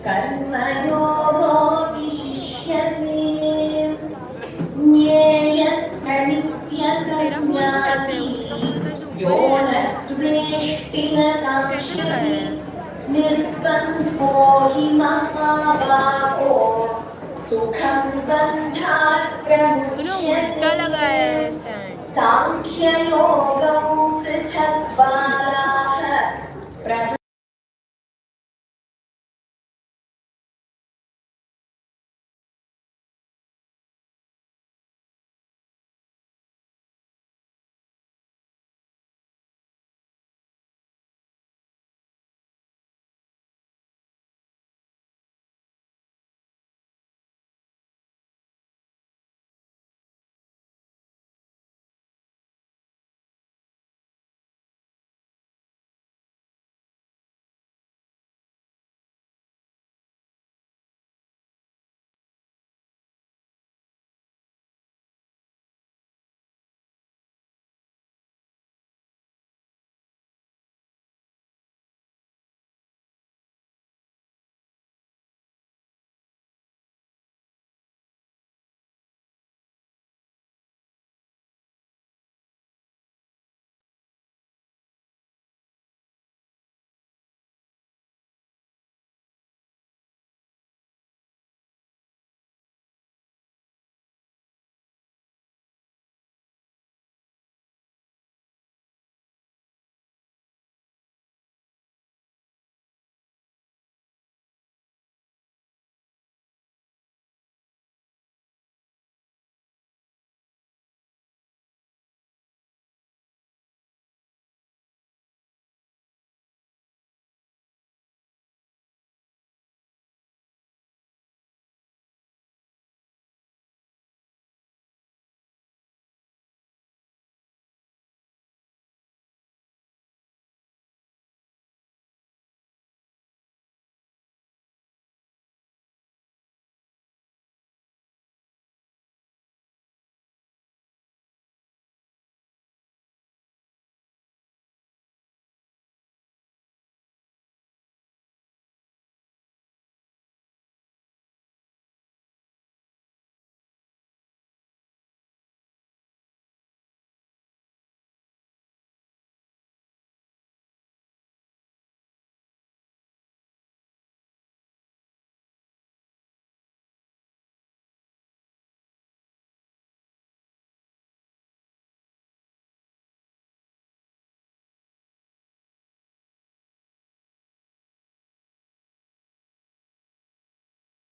कर्मयोगो विशिष्यते ज्ञेयस्य नित्यसंन्यासी यो न द्वेष्टि न काङ्क्षति निर्बन्धो हि महाबाहो सुखं बन्धात् प्रमुच्यते सांख्ययोगौ पृथक् बालाः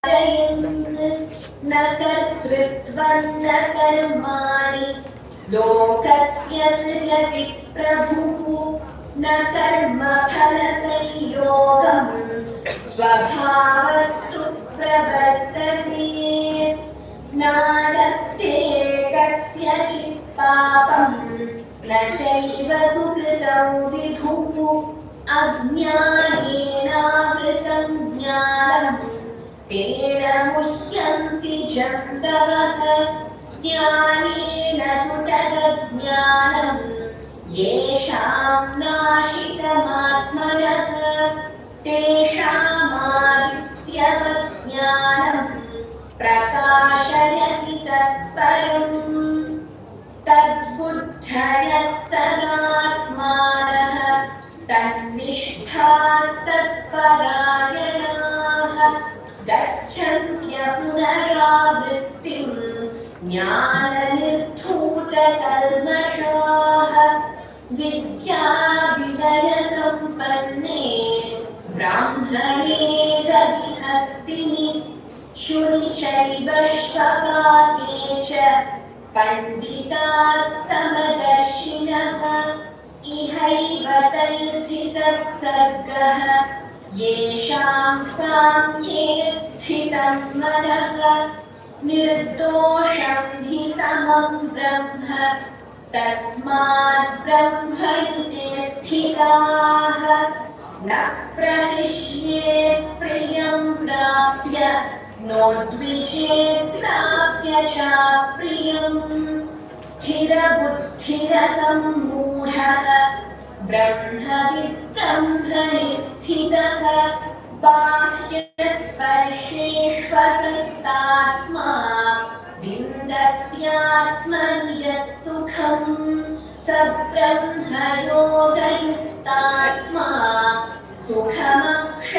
न कर्तृत्वं न कर्माणि लोकस्य सृजति प्रभुः न कर्मफलसंयोगं स्वभावस्तु प्रवर्तते नारत्ते कस्यचित् पापं न चैव सुकृतं विभुः अज्ञानेनावृतं ज्ञानम् तेन मुह्यन्ति जन्तवः ज्ञानेन तु तदज्ञानम् येषां नाशितमात्मनः तेषामादित्यवज्ञानम् प्रकाशयति तत्परम् तद्बुद्धयस्तदात्मानः तन्निष्ठास्तत्परायणाः गच्छन्त्य पुनरावृत्तिं ज्ञाननिर्धूतकल्मषाः विद्याविनयसम्पन्ने ब्राह्मणे गतिहस्तिनि शुनि चैव श्वपाके च पण्डिताः समदर्शिनः इहैव तैर्जितः सर्गः येषां साम्ये स्थितं मनः निर्दोषं हि समं ब्रह्म तस्मात् ब्रह्मणि ते स्थिताः न प्रहिष्येत् प्रियं प्राप्य नोद्विजेत् प्राप्य चाप्रियम् स्थिरबुद्धिरसम्मूढः ब्रह्मविद् ब्रह्मणि स्थितः बाह्यस्य ब्रह्मयोगयुक्तात्मा सुखमक्षयमश्नुते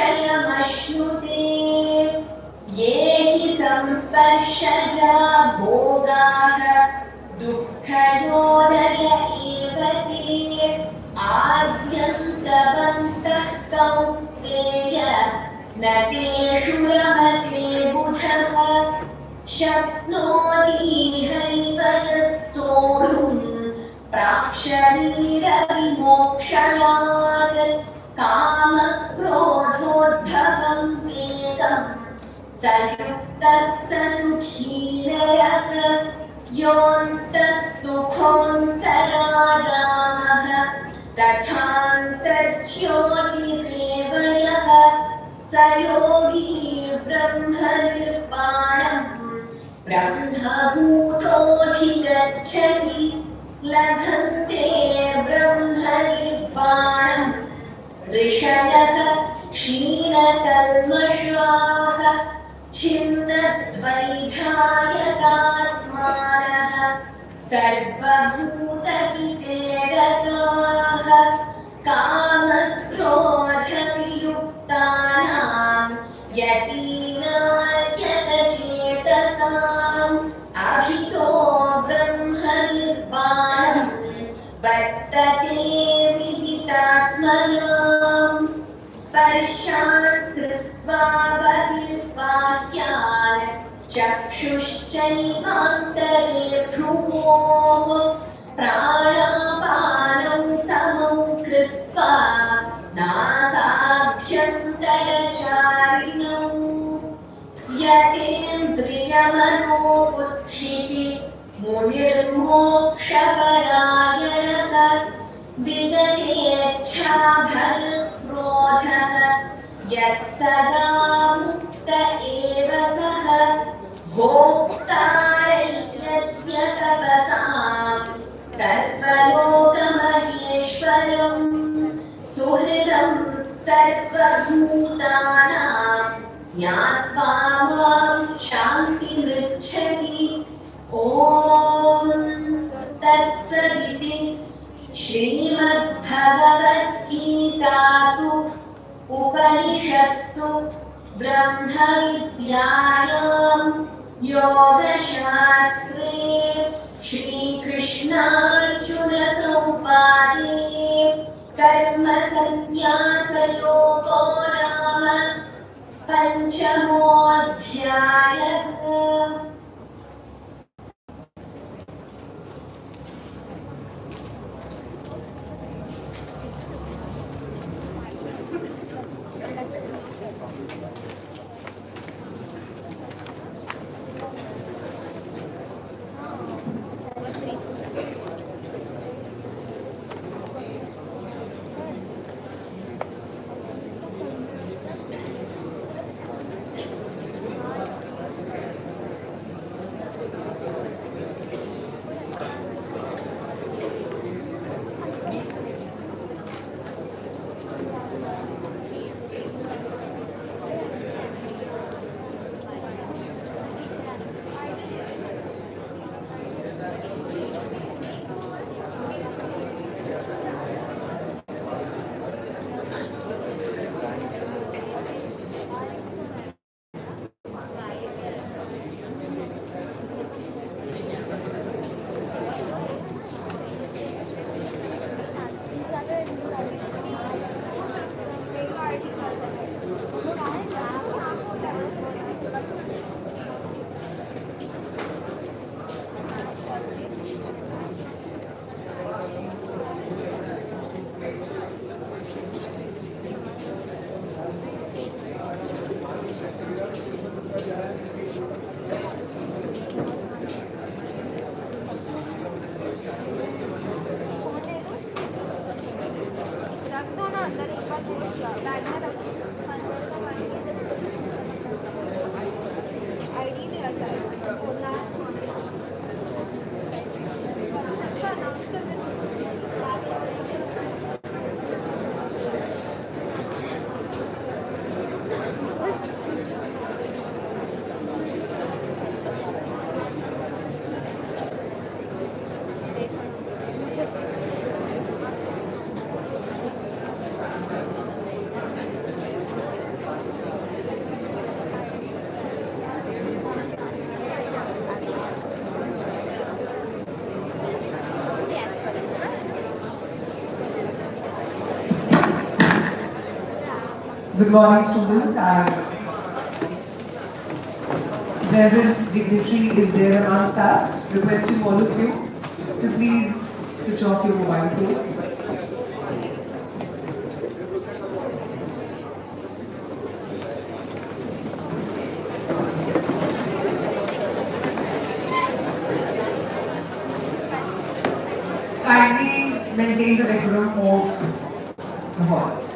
ये हि संस्पर्शजा भोगाः दुःखयोदय एव ते आद्यन्तवन्तः कौन्तेय न तेषु रमते बुधः शक्नोतीहैव यः सोढुम् प्राक्शरीरविमोक्षणात् कामक्रोधोद्भवम् वेगम् स युक्तः स सुखी नरः योऽन्तः सुखोऽन्तरारामः तथान्तर्ज्योतिरेव यः स योगी ब्रह्मनिर्वाणम् ब्रह्मभूतोऽधिगच्छति लभन्ते ब्रह्मनिर्वाणम् ऋषयः क्षीणकल्मषाः छिन्नद्वैधायतात्मानः सर्वभूतहिते रताः कामक्रोधवियुक्तानां यतीनार्यतचेतसाम् अभितो ब्रह्मनिर्वाणम् वर्तते विदितात्मनाम् स्पर्शान् कृत्वा बहिर्बाह्यान् चक्षुश्चैवान्तरे भ्रुवोः प्राणापानौ समौ कृत्वा नासाभ्यन्तरचारिणौ यतेन्द्रियमनोबुद्धिः मुनिर्मोक्षपरायणः विगतेच्छाभयक्रोधः यः सदा मुक्त एव सः भोक्तारयत्यतपसाम् सर्वलोकमहेश्वरम् सुहृदम् सर्वभूतानां ज्ञात्वा मां शान्तिमृच्छति ॐ तत्सदिति श्रीमद्भगवद्गीतासु उपनिषत्सु ब्रह्मविद्यायां योगशास्त्रे श्रीकृष्णार्जुनसंवादे कर्मसन्न्यासयोगो नाम पञ्चमोऽध्यायः। Good morning, students. Reverend dignitary is there amongst us, requesting all of you to please switch off your mobile phones. Kindly maintain the decorum of the hall.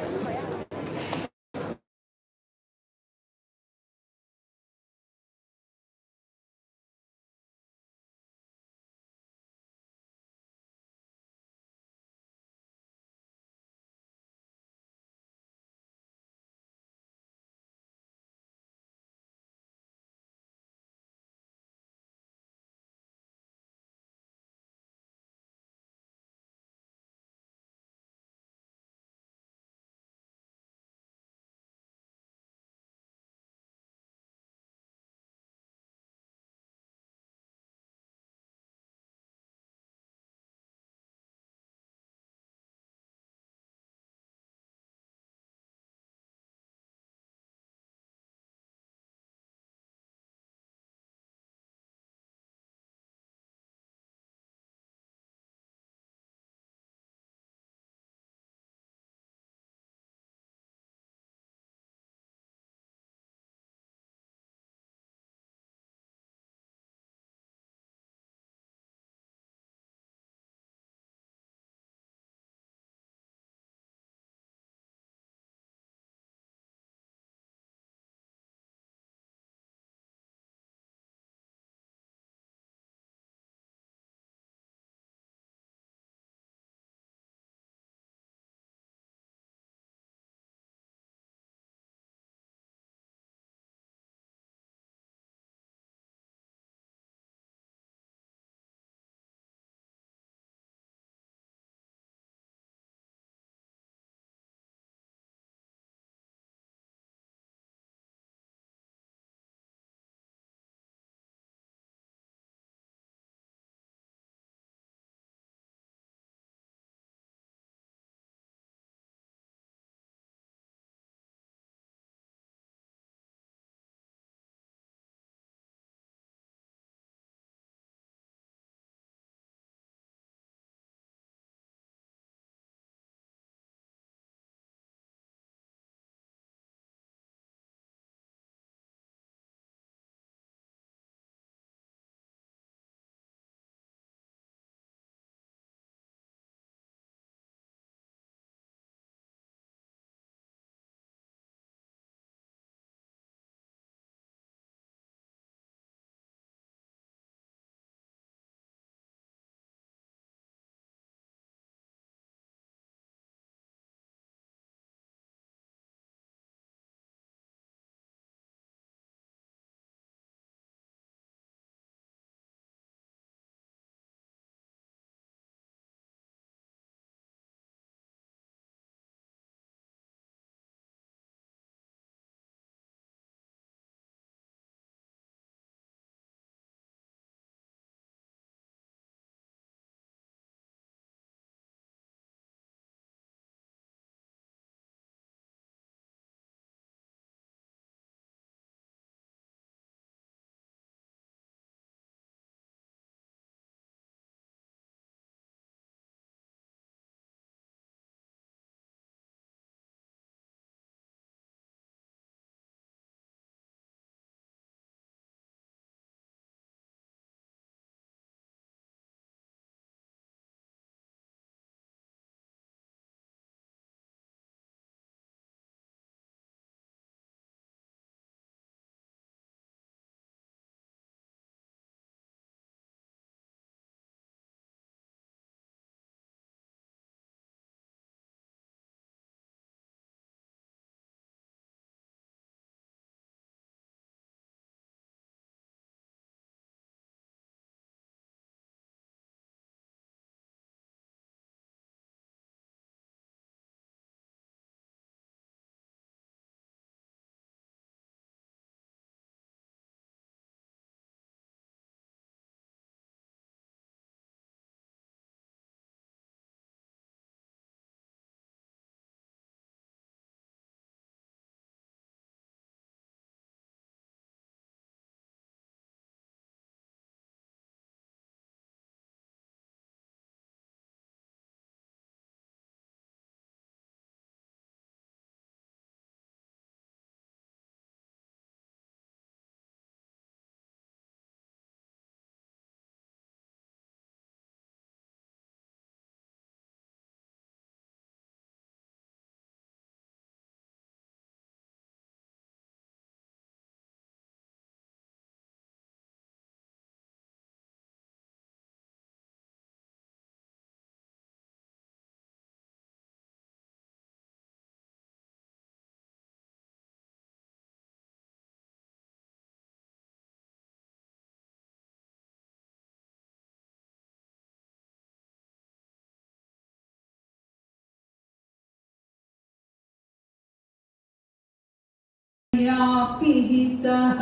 पिहितः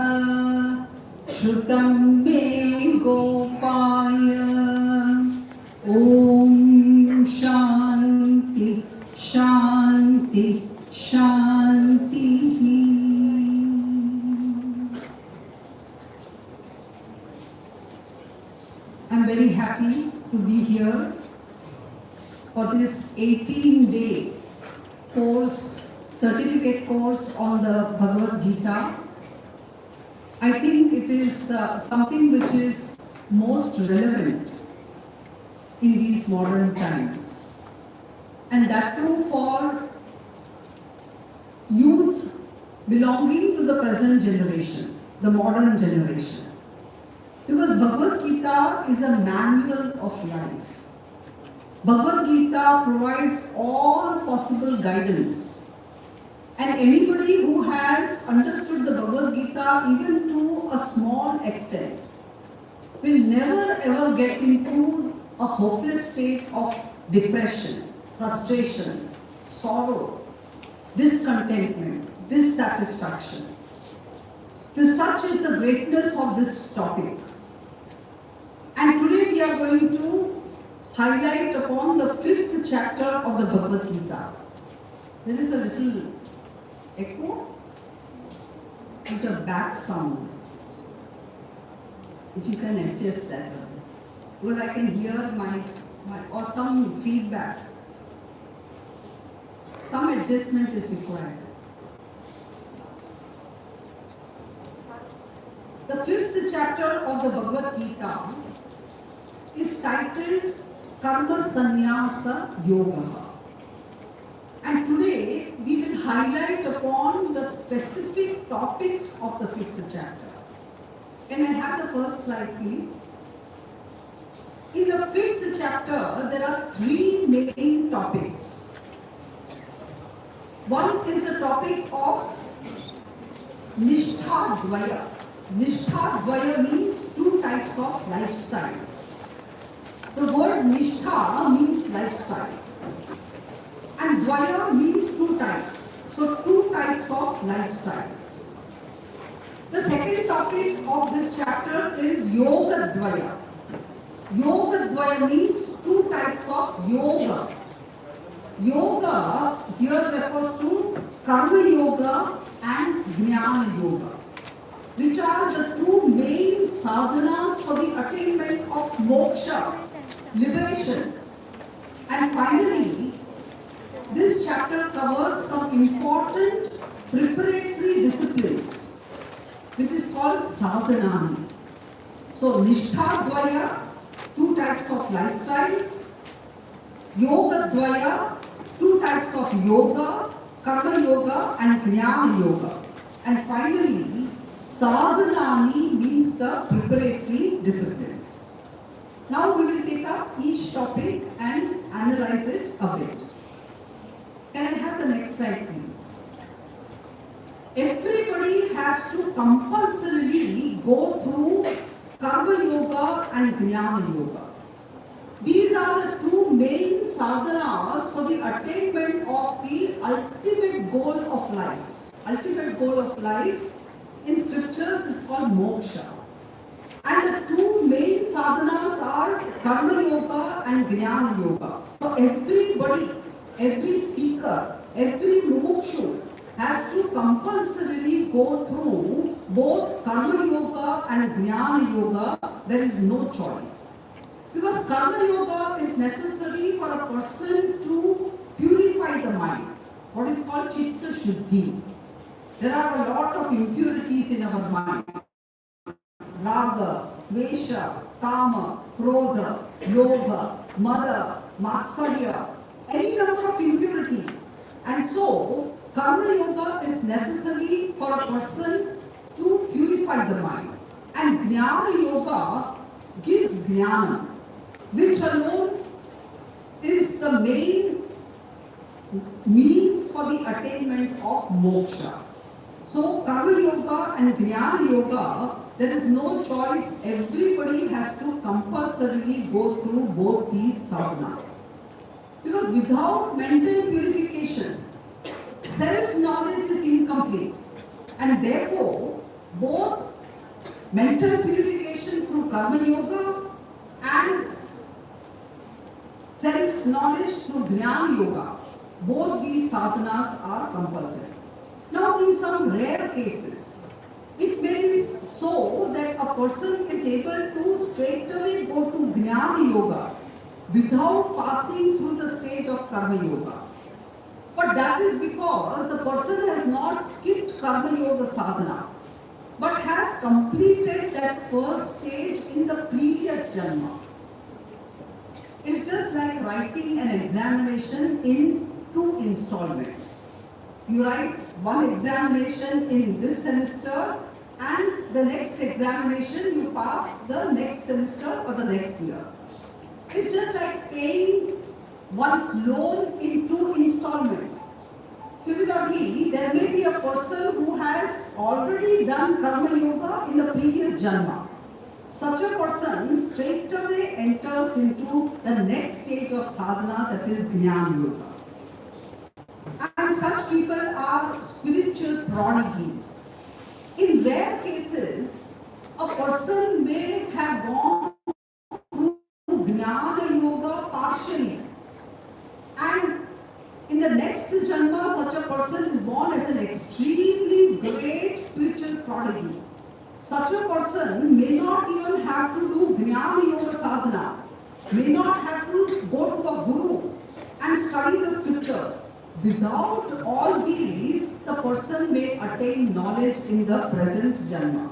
श्रुतं मे गोपाय ॐ शान्ति शान्ति शान्तिः. I'm very happy to be here for this 18-day course, certificate course on the Bhagavad Gita. I think it is something which is most relevant in these modern times, and that too for youth belonging to the present generation, the modern generation. Because Bhagavad Gita is a manual of life. Bhagavad Gita provides all possible guidance. And anybody who has understood the Bhagavad Gita even to a small extent will never ever get into a hopeless state of depression, frustration, sorrow, discontentment, dissatisfaction. Such is the greatness of this topic. And today we are going to highlight upon the 5th chapter of the Bhagavad Gita. There is a little echo with a back sound. If you can adjust that, because I can hear my or some feedback. Some adjustment is required. The 5th chapter of the Bhagavad Gita is titled Karma Sanyasa Yoga. And today we will highlight upon the specific topics of the 5th chapter. Can I have the first slide, please? In the 5th chapter, there are 3 main topics. One is the topic of Nishtha Dvaya. Nishtha Dvaya means 2 types of lifestyles. The word Nishtha means lifestyle. And Dvaya means 2 types. So 2 types of lifestyles. The second topic of this chapter is Yoga Dvaya. Yoga Dvaya means 2 types of yoga. Yoga here refers to Karma Yoga and Jnana Yoga, which are the 2 main sadhanas for the attainment of moksha, liberation. And finally, this chapter covers some important preparatory disciplines, which is called sadhanani. So, Nishtha Dvaya, 2 types of lifestyles. Yoga Dvaya, 2 types of yoga, Karma Yoga and Jnana Yoga. And finally, sadhanani means the preparatory disciplines. Now we will take up each topic and analyze it a bit. Can I have the next slide, please? Everybody has to compulsorily go through Karma Yoga and Jnana Yoga. These are the 2 main sadhanas for the attainment of the ultimate goal of life. Ultimate goal of life in scriptures is called moksha. And the 2 main sadhanas are Karma Yoga and Jnana Yoga. So everybody, every seeker, every mumukshu has to compulsorily go through both Karma Yoga and Jnana Yoga. There is no choice. Because Karma Yoga is necessary for a person to purify the mind. What is called Chitta Shuddhi. There are a lot of impurities in our mind. Raga, Vesha, Kama, Krodha, Lobha, Mada, Matsalya, any number of impurities. And so, Karma Yoga is necessary for a person to purify the mind. And Jnana Yoga gives Jnana, which alone is the main means for the attainment of moksha. So, Karma Yoga and Jnana Yoga, there is no choice. Everybody has to compulsorily go through both these sadhanas. Because without mental purification, self-knowledge is incomplete. And therefore, both mental purification through karma yoga and self-knowledge through jnana yoga, both these sadhanas are compulsory. Now, in some rare cases, it may be so that a person is able to straight away go to jnana yoga without passing through the stage of karma yoga. But that is because the person has not skipped karma yoga sadhana, but has completed that first stage in the previous janma. It's just like writing an examination in 2 installments. You write one examination in this semester and the next examination you pass the next semester or the next year. It's just like paying one's loan in 2 installments. Similarly, there may be a person who has already done karma yoga in the previous janma. Such a person straight away enters into the next stage of sadhana, that is jnana yoga. And such people are spiritual prodigies. In rare cases, a person may have gone through jnana yoga partially, and in the next janma, such a person is born as an extremely great spiritual prodigy. Such a person may not even have to do jnana yoga sadhana, may not have to go to a guru and study the scriptures. Without all these, the person may attain knowledge in the present janma.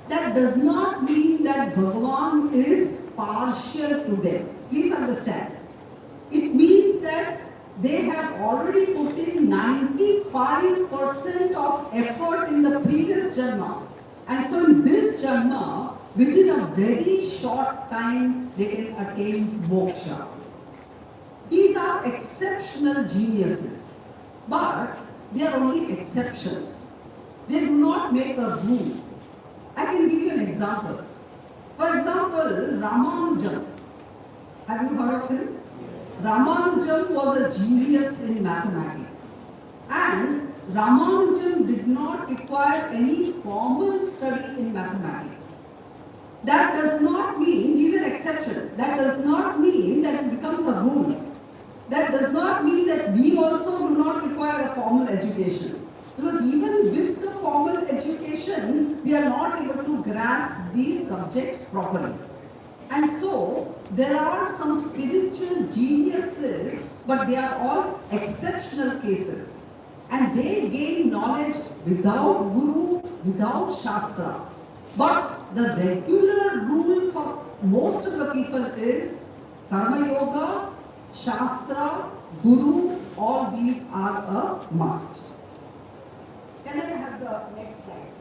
That does not mean that Bhagavan is partial to them. Please understand. It means that they have already put in 95% of effort in the previous janma. And so in this janma, within a very short time, they can attain moksha. These are exceptional geniuses, but they are only exceptions. They do not make a rule. I can give you an example. For example, Ramanujam. Have you heard of him? Ramanujam was a genius in mathematics. And Ramanujam did not require any formal study in mathematics. That does not mean, he is an exception, that does not mean that it becomes a rule. That does not mean that we also do not require a formal education. Because even with the formal education, we are not able to grasp the subject properly. And so, there are some spiritual geniuses, but they are all exceptional cases. And they gain knowledge without guru, without shastra. But the regular rule for most of the people is karma yoga, shastra, guru, all these are a must. Can I have the next slide?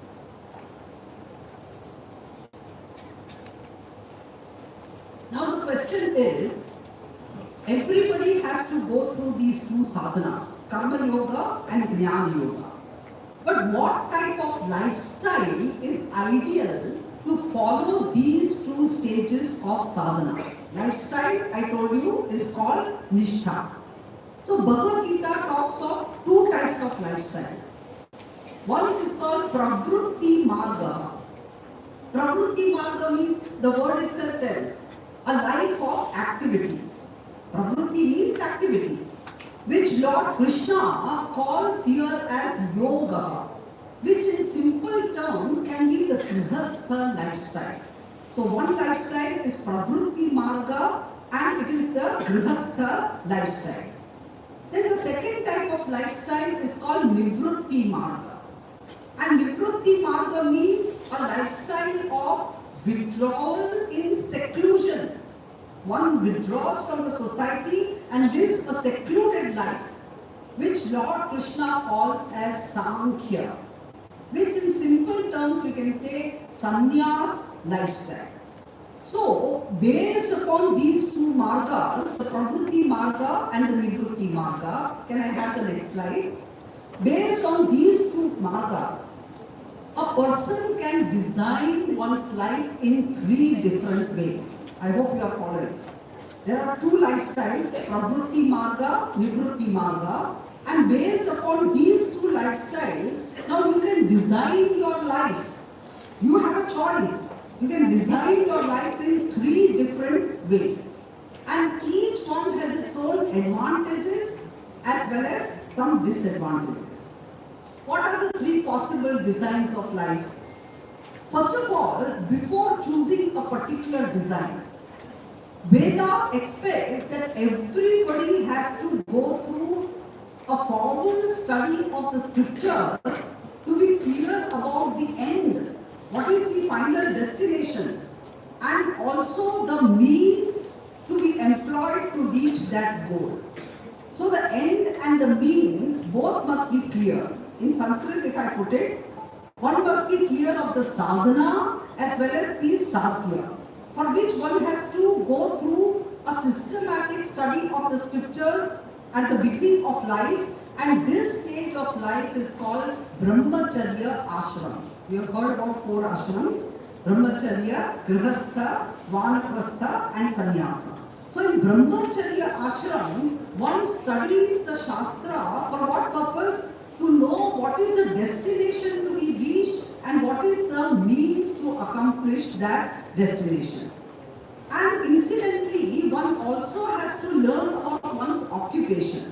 Now the question is, everybody has to go through these 2 sadhanas, karma yoga and jnana yoga. But what type of lifestyle is ideal to follow these 2 stages of sadhana? Lifestyle, I told you, is called nishtha. So Bhagavad Gita talks of 2 types of lifestyles. One is called pravrutti marga. Pravrutti marga means, the word itself tells, a life of activity. Pravrutti means activity, which Lord Krishna calls here as yoga, which in simple terms can be the grihastha lifestyle. So one lifestyle is pravrutti marga and it is the grihastha lifestyle. Then the second type of lifestyle is called nivrutti marga. And nivrutti marga means a lifestyle of withdrawal in seclusion. One withdraws from the society and lives a secluded life, which Lord Krishna calls as Sankhya, which in simple terms we can say sannyas lifestyle. So, based upon these 2 margas, the pravrutti marga and the nivrutti marga, can I have the next slide? Based on these 2 margas, a person can design one's life in 3 different ways. I hope you are following. There are 2 lifestyles, pravrutti marga, nivrutti marga, and based upon these 2 lifestyles, Now you can design your life. You have a choice. You can design your life in 3 different ways. And each one has its own advantages as well as some disadvantages. What are the 3 possible designs of life? First of all, before choosing a particular design, Veda expects that everybody has to go through a formal study of the scriptures to be clear about the end. What is the final destination? And also the means to be employed to reach that goal. So the end and the means both must be clear. In Sanskrit, if I put it, one must be clear of the sadhana as well as the sadhya, for which one has to go through a systematic study of the scriptures at the beginning of life, and this stage of life is called Brahmacharya ashram. We have heard about 4 ashrams: Brahmacharya, Grihastha, Vanaprastha and Sanyasa. So in Brahmacharya ashram, one studies the Shastra for what purpose? To know what is the destination to be reached and what is the means to accomplish that destination. And incidentally, one also has to learn about one's occupation.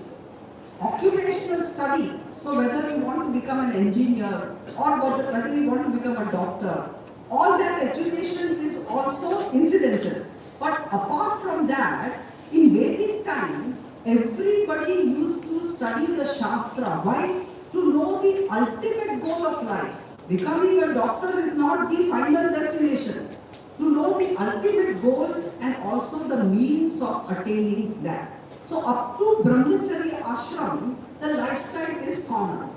Occupational study, so whether you want to become an engineer or whether you want to become a doctor, all that education is also incidental. But apart from that, in Vedic times, everybody used to study the Shastra. Why? To know the ultimate goal of life. Becoming a doctor is not the final destination. To know the ultimate goal and also the means of attaining that. So up to Brahmacharya ashram, the lifestyle is common.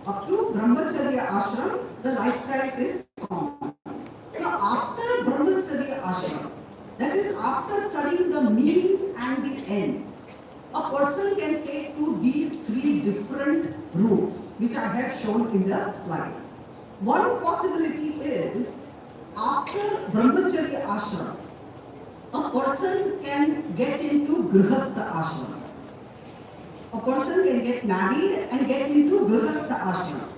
Up to Brahmacharya ashram, the lifestyle is common. Now after Brahmacharya ashram, that is after studying the means and the ends, a person can take to these 3 different routes, which I have shown in the slide. One possibility is, after Brahmacharya ashram, a person can get into Grihastha ashram. A person can get married and get into Grihastha ashram.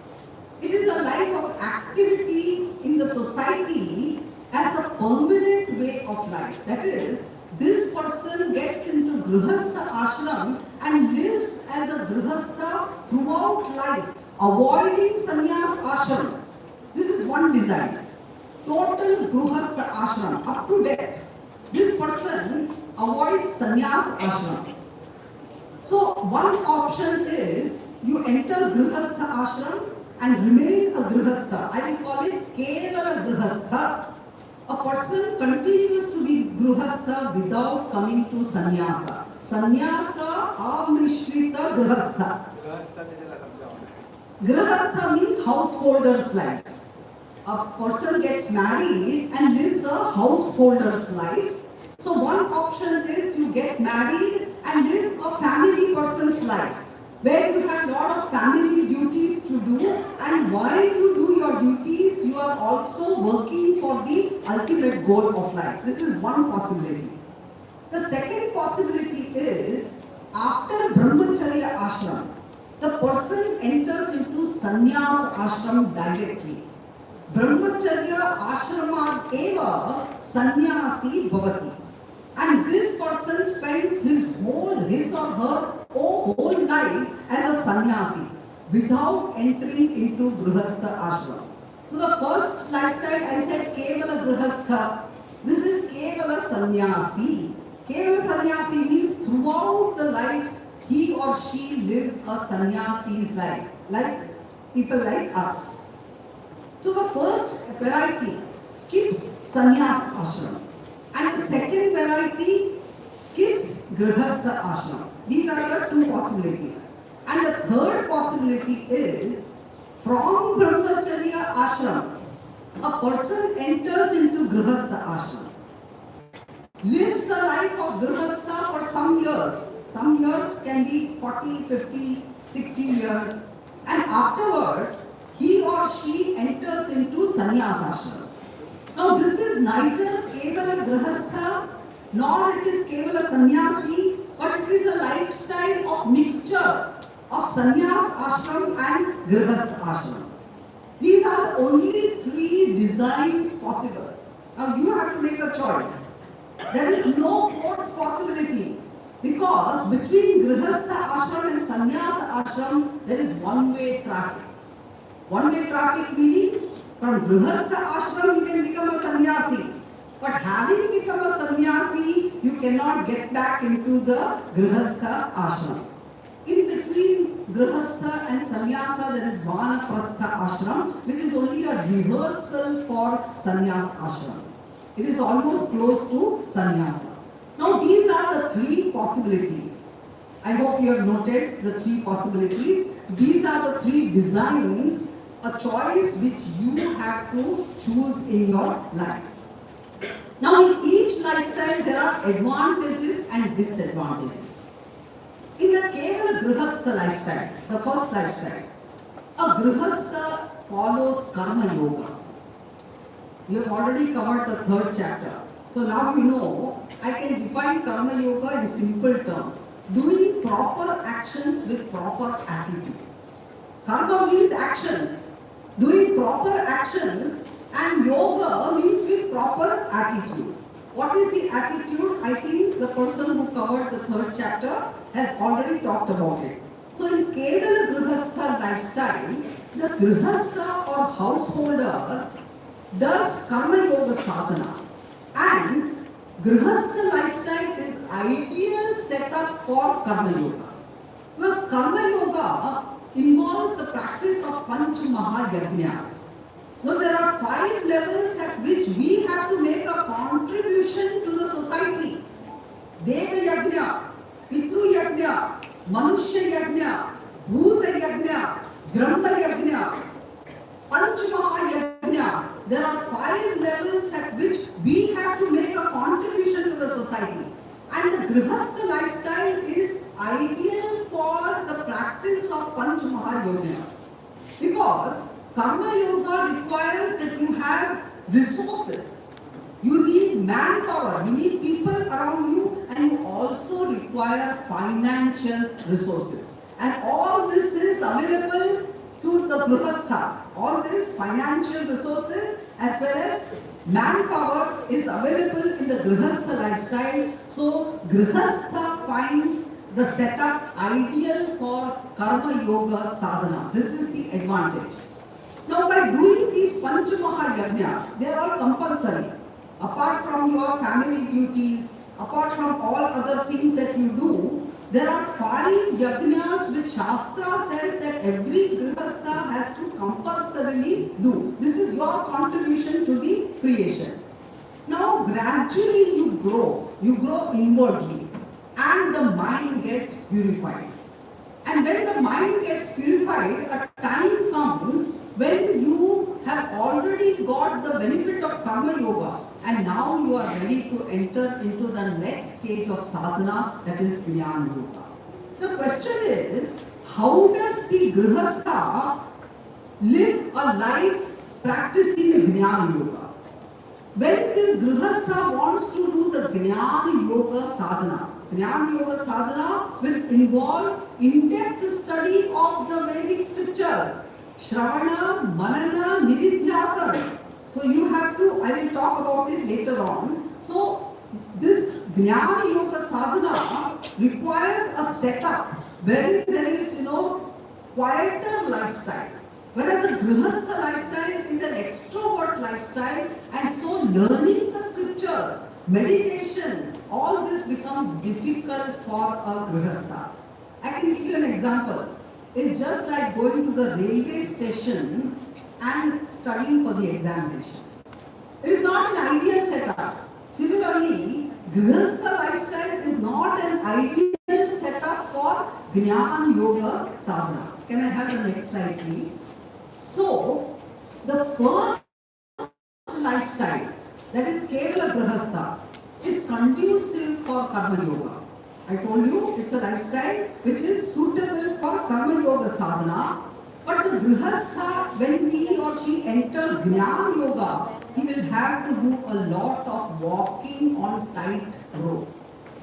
It is a life of activity in the society as a permanent way of life. That is, this person gets into Grihastha ashram and lives as a Grihastha throughout life, avoiding Sanyas ashram. This is one design. Total Grihastha ashram up to death. This person avoids Sanyas ashram. So one option is you enter Grihastha ashram and remain a Grihastha. I will call it Kevala Grihastha. A person continues to be Grihastha without coming to Sanyasa. Sanyasa Amrishrita Grihastha. Grihastha means householder's life. A person gets married and lives a householder's life. So one option is you get married and live a family person's life, where you have a lot of family duties to do, and while you do your duties, you are also working for the ultimate goal of life. This is one possibility. The second possibility is, after Brahmacharya ashram, the person enters into Sanyas ashram directly. Brahmacharya ashrama eva sanyasi bhavati. And this person spends his or her whole life as a sannyasi without entering into Grihastha ashram. So the first lifestyle I said Kevala Grihastha. This is Kevala Sannyasi. Kevala Sannyasi means throughout the life he or she lives a sannyasi's life, like people like us. So the first variety skips sannyas ashram, and the second variety skips Grihastha ashram. These are the 2 possibilities. And the third possibility is, from Brahmacharya ashram, a person enters into Grihastha ashram, lives a life of Grihastha for some years. Some years can be 40, 50, 60 years. And afterwards, he or she enters into Sanyas ashram. Now this is neither Kevala Grihastha nor it is Kevala Sannyasi, but it is a lifestyle of mixture of Sanyas ashram and Grihastha ashram. These are the only three designs possible. Now you have to make a choice. There is no fourth possibility because between Grihastha ashram and Sanyasa ashram there is one-way traffic. One-way traffic meaning from Grihastha ashram you can become a sannyasi. But having become a sannyasi, you cannot get back into the Grihastha ashram. In between Grihastha and Sanyasa, there is Vanaprastha ashram, which is only a rehearsal for Sannyasa ashram. It is almost close to Sanyasa. Now, these are the three possibilities. I hope you have noted the three possibilities. These are the three designs, a choice which you have to choose in your life. Now, in each lifestyle, there are advantages and disadvantages. In the Kevala Grihastha lifestyle, the first lifestyle, a Grihastha follows Karma Yoga. We have already covered the third chapter. So now you know, I can define Karma Yoga in simple terms. Doing proper actions with proper attitude. Karma means actions. Doing proper actions, and yoga means with proper attitude. What is the attitude? I think the person who covered the third chapter has already talked about it. So in Kevala Grihastha lifestyle, the Grihastha or householder does Karma Yoga sadhana, and Grihastha lifestyle is ideal setup for Karma Yoga. Because Karma Yoga involves the practice of Panch Mahayajnas. Now there are 5 levels at which we have to make a contribution to the society. Deva Yajna, Pitru Yajna, Manushya Yajna, Bhuta Yajna, Brahma Yajna, Panch Mahayajnas. There are 5 levels at which we have to make a contribution to the society. And the Grihastha lifestyle is ideal for the practice of Panch Mahayajna. Because Karma Yoga requires that you have resources. You need manpower, you need people around you, and you also require financial resources. And all this is available to the Grihastha. All this financial resources as well as manpower is available in the Grihastha lifestyle. So Grihastha finds the setup ideal for Karma Yoga sadhana. This is the advantage. Now, by doing these Panch Mahayajnas, they are all compulsory. Apart from your family duties, apart from all other things that you do, there are 5 yajnas which Shastra says that every Grihastha has to compulsorily do. This is your contribution to the creation. Now, gradually you grow inwardly, and the mind gets purified. And when the mind gets purified, a time comes when you have already got the benefit of Karma Yoga, and now you are ready to enter into the next stage of sadhana, that is Jnana Yoga. The question is, how does the Grihastha live a life practicing Jnana Yoga? When this Grihastha wants to do the Jnana Yoga sadhana, Jnana Yoga sadhana will involve in-depth study of the Vedic scriptures. Shravana, Manana, Nididhyasana. So you have to, I will talk about it later on. So this Jnana Yoga sadhana requires a setup wherein there is, quieter lifestyle. Whereas a Grihastha lifestyle is an extrovert lifestyle, and so learning the scriptures, meditation, all this becomes difficult for a Grihastha. I can give you an example. It's just like going to the railway station and studying for the examination. It is not an ideal setup. Similarly, Grihastha lifestyle is not an ideal setup for Jnana Yoga sadhana. Can I have the next slide, please? So, the first lifestyle, that is Kevala Grihastha, is conducive for Karma Yoga. I told you it's a lifestyle which is suitable for Karma Yoga sadhana. But the Grihastha, when he or she enters Jnana Yoga, he will have to do a lot of walking on tight rope.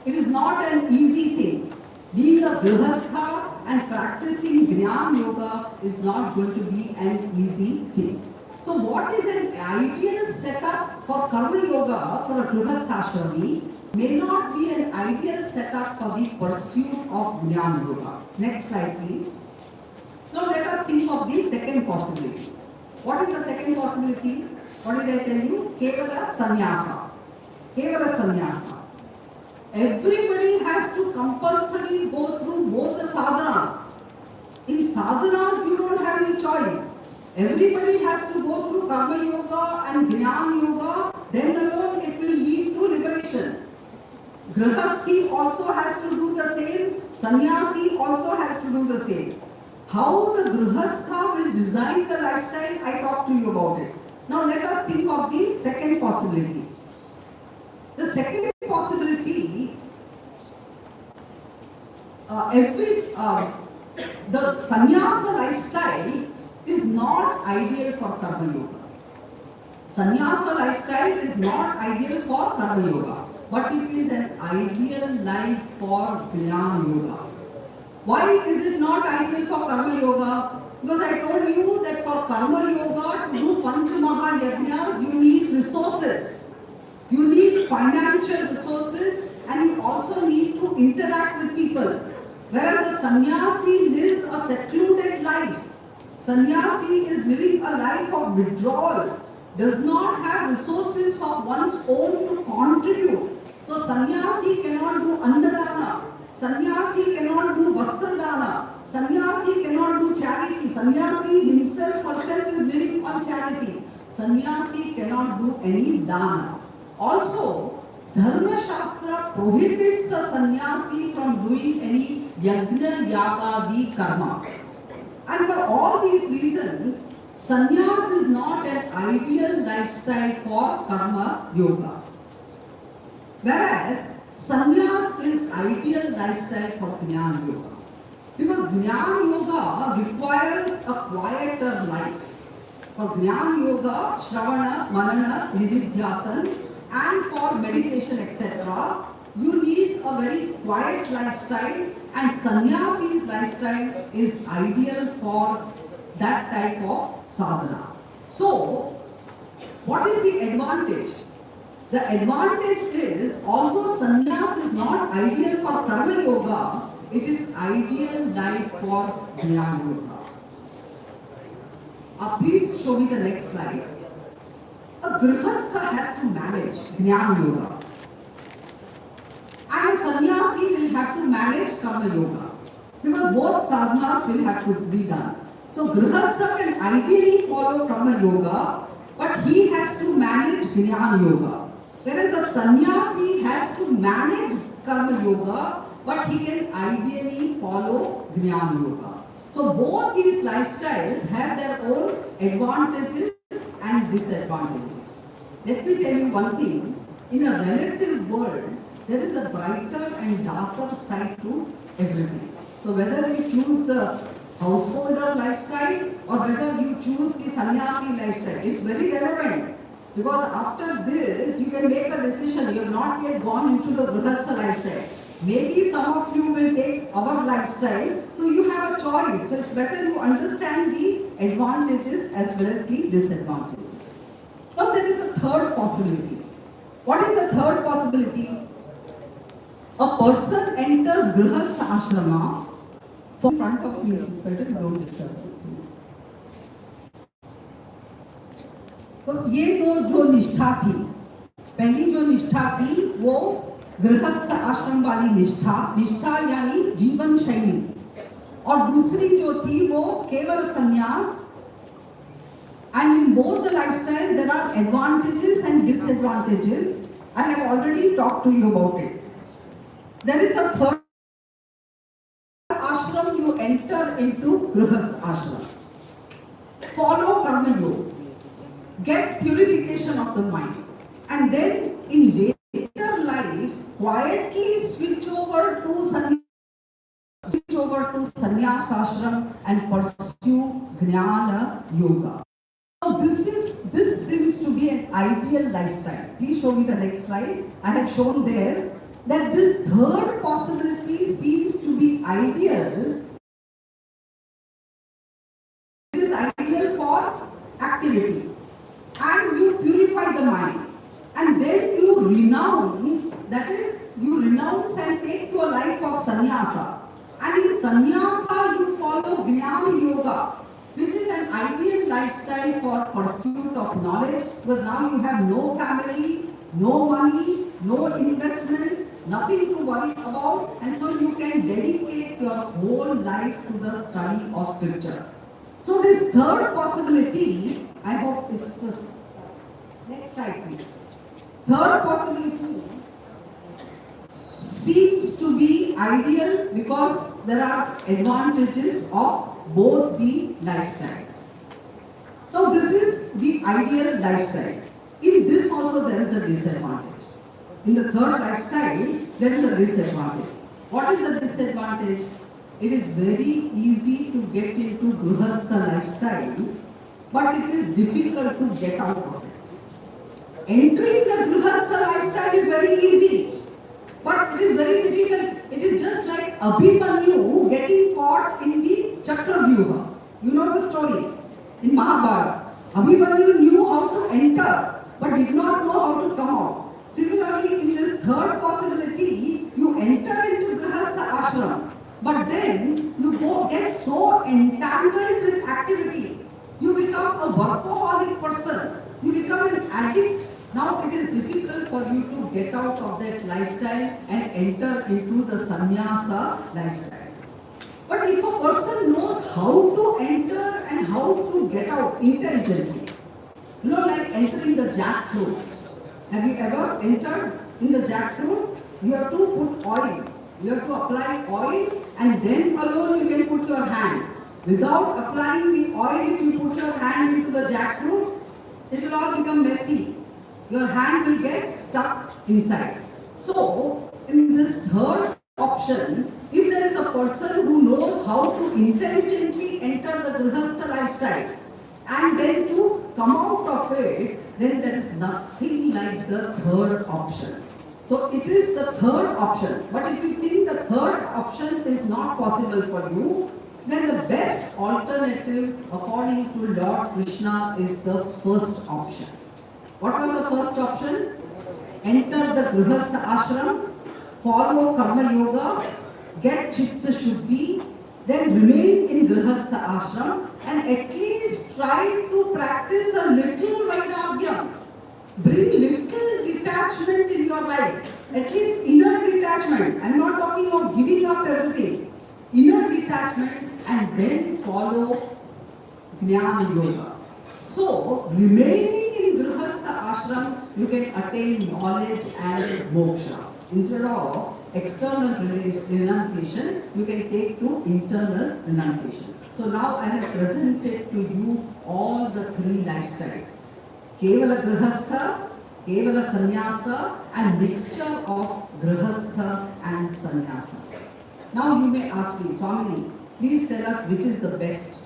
It is not an easy thing. Being a grihastha and practicing Jnana Yoga is not going to be an easy thing. So what is an ideal setup for Karma Yoga for a grihastha may not be an ideal setup for the pursuit of Jnana Yoga. Next slide please. Now let us think of the second possibility. What is the second possibility? What did I tell you? Kevala Sanyasa. Kevala Sanyasa. Everybody has to compulsorily go through both the sadhanas. In sadhanas you don't have any choice. Everybody has to go through Karma Yoga and Jnana Yoga, then alone it will lead to liberation. Grihasthi also has to do the same, Sannyasi also has to do the same. How the Grihastha will design the lifestyle, I talked to you about it. Now let us think of the second possibility. The second possibility, the sannyasa lifestyle is not ideal for Karma Yoga. Sannyasa lifestyle is not ideal for Karma Yoga, but it is an ideal life for Jnana Yoga. Why is it not ideal for Karma Yoga? Because I told you that for Karma Yoga to do Pancha Mahayajnas, you need resources. You need financial resources and you also need to interact with people. Whereas the sannyasi lives a secluded life. Sannyasi is living a life of withdrawal, does not have resources of one's own to contribute. So sannyasi cannot do annadana, sannyasi cannot do vastradana, sannyasi cannot do charity. Sannyasi himself herself is living on charity. Sannyasi cannot do any dana. Also, Dharma Shastra prohibits a sannyasi from doing any yajna yagadi karma. And for all these reasons, sannyas is not an ideal lifestyle for karma yoga. Whereas sannyas is ideal lifestyle for jnana yoga. Because jnana yoga requires a quieter life. For jnana yoga, shravana, manana, nididhyasan, and for meditation, etc., you need a very quiet lifestyle, and sannyasi's lifestyle is ideal for that type of sadhana. So, what is the advantage? The advantage is, although sannyas is not ideal for karma yoga, it is ideal life for jnana yoga. Please show me the next slide. A grihastha has to manage jnana yoga. And a sannyasi will have to manage karma yoga. Because both sadhanas will have to be done. So grihastha can ideally follow karma yoga, but he has to manage jnana yoga. Whereas a sannyasi has to manage karma yoga, but he can ideally follow jnana yoga. So both these lifestyles have their own advantages and disadvantages. Let me tell you one thing. In a relative world, there is a brighter and darker side to everything. So whether you choose the householder lifestyle or whether you choose the sannyasi lifestyle, it's very relevant. Because after this, you can make a decision. You have not yet gone into the grihastha lifestyle. Maybe some of you will take our lifestyle, so you have a choice. So it's better you understand the advantages as well as the disadvantages. Now there is a third possibility. What is the third possibility? A person enters grihastha ashrama in front of me. It's better you don't disturb. तो ये दो जो निष्ठा थी, पहली जो निष्ठा थी वो गृहस्थ आश्रम वाली निष्ठा यानी जीवन शैली, और दूसरी जो थी वो केवल संन्यास. And in both the lifestyle there are advantages and disadvantages. I have already talked to you about it. There is a third ashram. You enter into grihastha ashram. Follow karma yoga. Get purification of the mind. And then in later life, quietly switch over to sannyas ashram and pursue jnana yoga. Now this seems to be an ideal lifestyle. Please show me the next slide. I have shown there that this third possibility seems to be the ideal is ideal for activity, and you purify the mind, and then you renounce, that is, you renounce and take to a life of sannyasa. And in sannyasa you follow Jnana Yoga, which is an ideal lifestyle for pursuit of knowledge, because now you have no family, no money, no investments, nothing to worry about, and so you can dedicate your whole life to the study of scriptures. So this third possibility, I hope it's this. Next slide, please. Third possibility seems to be ideal because there are advantages of both the lifestyles. Now this is the ideal lifestyle. In this also there is a disadvantage. In the third lifestyle, there is a disadvantage. What is the disadvantage? It is very easy to get into Grihastha lifestyle, but it is difficult to get out of it. Entering the Grihastha lifestyle is very easy, but it is very difficult. It is just like Abhimanyu getting caught in the Chakravyuha. You know the story in Mahabharata. Abhimanyu knew how to enter, but did not know how to come out. Similarly, in this third possibility, you enter into Grihastha ashram, but then you get so entangled with activity. You become a workaholic person. You become an addict. Now it is difficult for you to get out of that lifestyle and enter into the sannyasa lifestyle. But if a person knows how to enter and how to get out intelligently, like entering the jackfruit. Have you ever entered in the jackfruit? You have to put oil. You have to apply oil, and then alone you can put your hand. Without applying the oil, if you put your hand into the jackfruit, it will all become messy. Your hand will get stuck inside. So, in this third option, if there is a person who knows how to intelligently enter the Grihastha lifestyle and then to come out of it, then there is nothing like the third option. So it is the third option. But if you think the third option is not possible for you, then the best alternative according to Lord Krishna is the first option. What was the first option? Enter the Grihastha ashram, follow Karma Yoga, get Chitta Shuddhi, then remain in Grihastha ashram and at least try to practice a little Vairagya. Bring little detachment in your life, at least inner detachment. I am not talking of giving up everything. Inner detachment, and then follow Jnana Yoga. So, remaining in Grihastha ashram, you can attain knowledge and moksha. Instead of external renunciation, you can take to internal renunciation. So now I have presented to you all the three lifestyles. Kevala Grihastha, Kevala Sanyasa, and mixture of Grihastha and Sanyasa. Now you may ask me, Swamini, please tell us which is the best.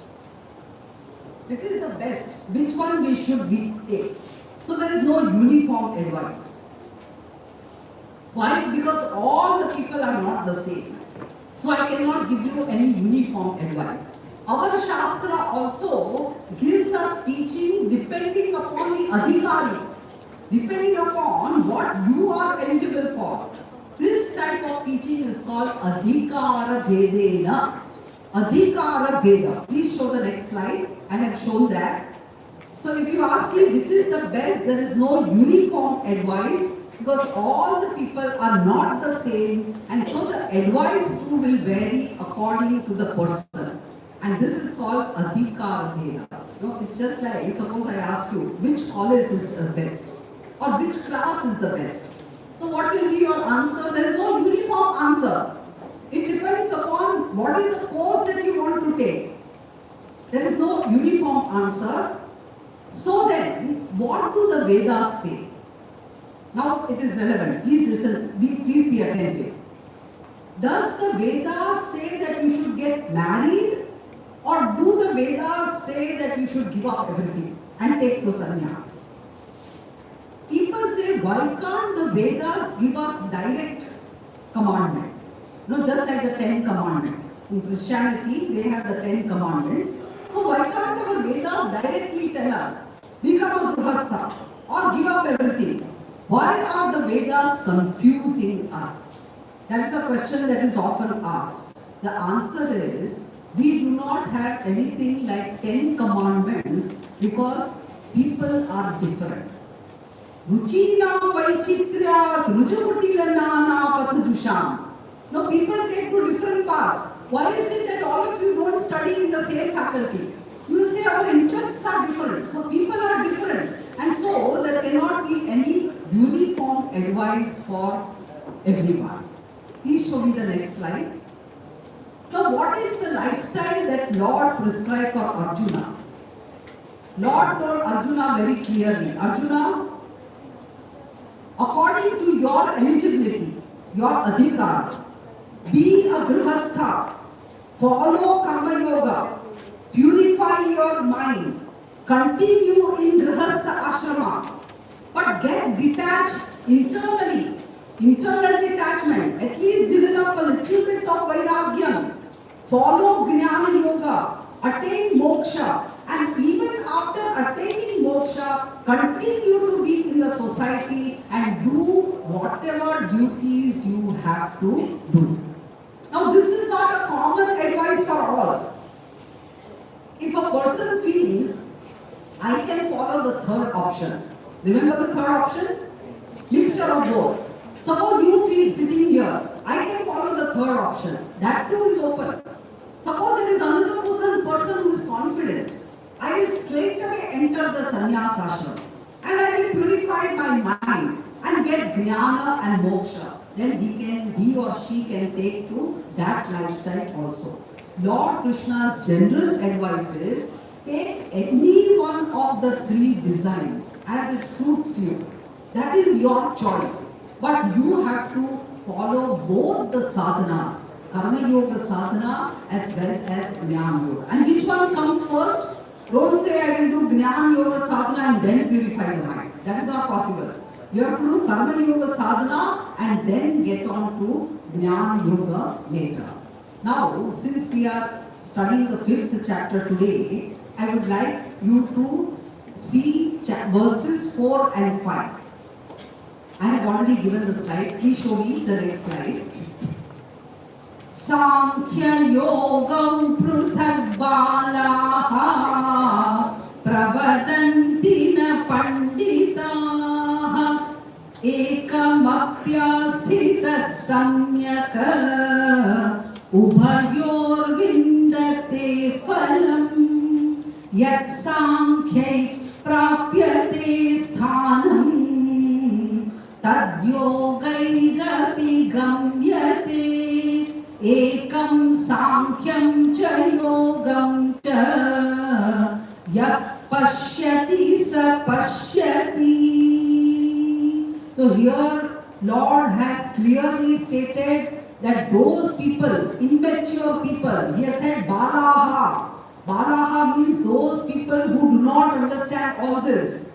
Which is the best? Which one we should take? So there is no uniform advice. Why? Because all the people are not the same. So I cannot give you any uniform advice. Our Shastra also gives us teachings depending upon the adhikari, depending upon what you are eligible for. This type of teaching is called adhikara bhedena. Adhikara bheda. Please show the next slide. I have shown that. So if you ask me which is the best, there is no uniform advice because all the people are not the same, and so the advice too will vary according to the person. And this is called adhikara bheda. It's just like, suppose I ask you, which college is the best? Or which class is the best? So what will be your answer? There is no uniform answer. It depends upon what is the course that you want to take. There is no uniform answer. So then, what do the Vedas say? Now it is relevant. Please listen, please be attentive. Does the Vedas say that you should get married? Or do the Vedas say that you should give up everything and take to sannyasa? People say, why can't the Vedas give us direct commandment? Just like the 10 commandments. In Christianity, they have the 10 commandments. So why can't our Vedas directly tell us, become a Grihastha or give up everything? Why are the Vedas confusing us? That is a question that is often asked. The answer is, we do not have anything like 10 commandments because people are different. Ruchina Vaichitriyat Rujukutilana Pathadusham. No, people take to different paths. Why is it that all of you don't study in the same faculty? You will say our interests are different. So people are different. And so there cannot be any uniform advice for everyone. Please show me the next slide. Now what is the lifestyle that Lord prescribed for Arjuna? Lord told Arjuna very clearly, Arjuna, according to your eligibility, your adhikar, be a grihastha, follow karma yoga, purify your mind, continue in grihastha ashrama, but get detached internally, internal detachment, at least develop a little bit of vairagyam, follow jnana yoga, attain moksha, and even after attaining moksha, continue to be in the society and do whatever duties you have to do. Now this is not a common advice for all. If a person feels, I can follow the third option. Remember the third option? Mixture of both. Suppose you feel sitting here, I can follow the third option. That too is open. Suppose there is another person who is confident. I will straight away enter the Sanyasa ashram and I will purify my mind and get jnana and moksha. Then he or she can take to that lifestyle also. Lord Krishna's general advice is, take any one of the three designs as it suits you. That is your choice. But you have to follow both the sadhanas, karma yoga sadhana as well as jnana yoga. And which one comes first? Don't say I will do jnana yoga sadhana and then purify the mind. That is not possible. You have to do karma yoga sadhana and then get on to jnana yoga later. Now, since we are studying the 5th chapter today, I would like you to see verses 4 and 5. I have already given the slide. Please show me the next slide. Sankhya yogam pruthak balaha pravadanti na panditaha ekamapyasthita samyaka ubhayor vindate phalam yat sankhya prapyate sthanam tadyogairapi gamyate ekam sankyam cha yogam cha yah pashyati sa pashyati. So here Lord has clearly stated that those people, immature people, he has said balaha. Balaha means those people who do not understand all this.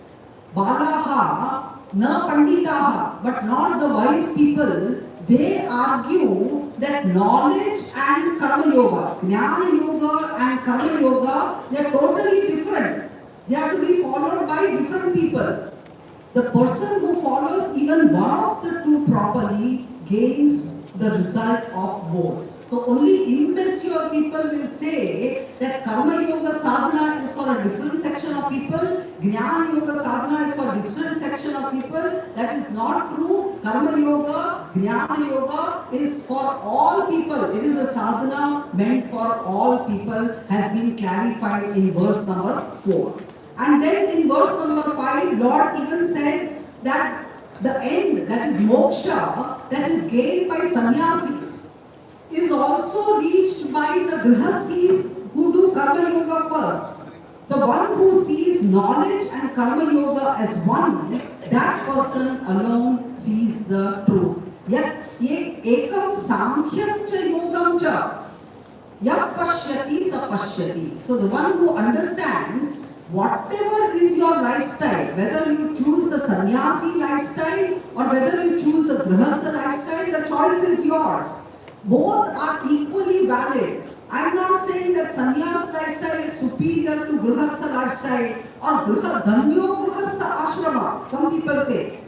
Balaha na panditaha, but not the wise people. They argue that knowledge and karma yoga, jnana yoga and karma yoga, they are totally different. They have to be followed by different people. The person who follows even one of the two properly gains the result of both. So only immature people will say that karma yoga sadhana is for a different section of people, jnana yoga sadhana is for a different section of people. That is not true. Karma yoga, jnana yoga is for all people. It is a sadhana meant for all people, has been clarified in verse number 4. And then in verse number 5, Lord even said that the end, that is moksha, that is gained by sannyasis, is also reached by the grihasthis who do karma yoga first. The one who sees knowledge and karma yoga as one, that person alone sees the truth. Yat ekam sankhya cha yogam cha yah pashyati sa pashyati. So the one who understands whatever is your lifestyle, whether you choose the sannyasi lifestyle or whether you choose the grihastha lifestyle, the choice is yours. Both are equally valid. I'm not saying that sannyas lifestyle is superior to grihastha lifestyle or dhanyo grihastha ashrama. Some people say.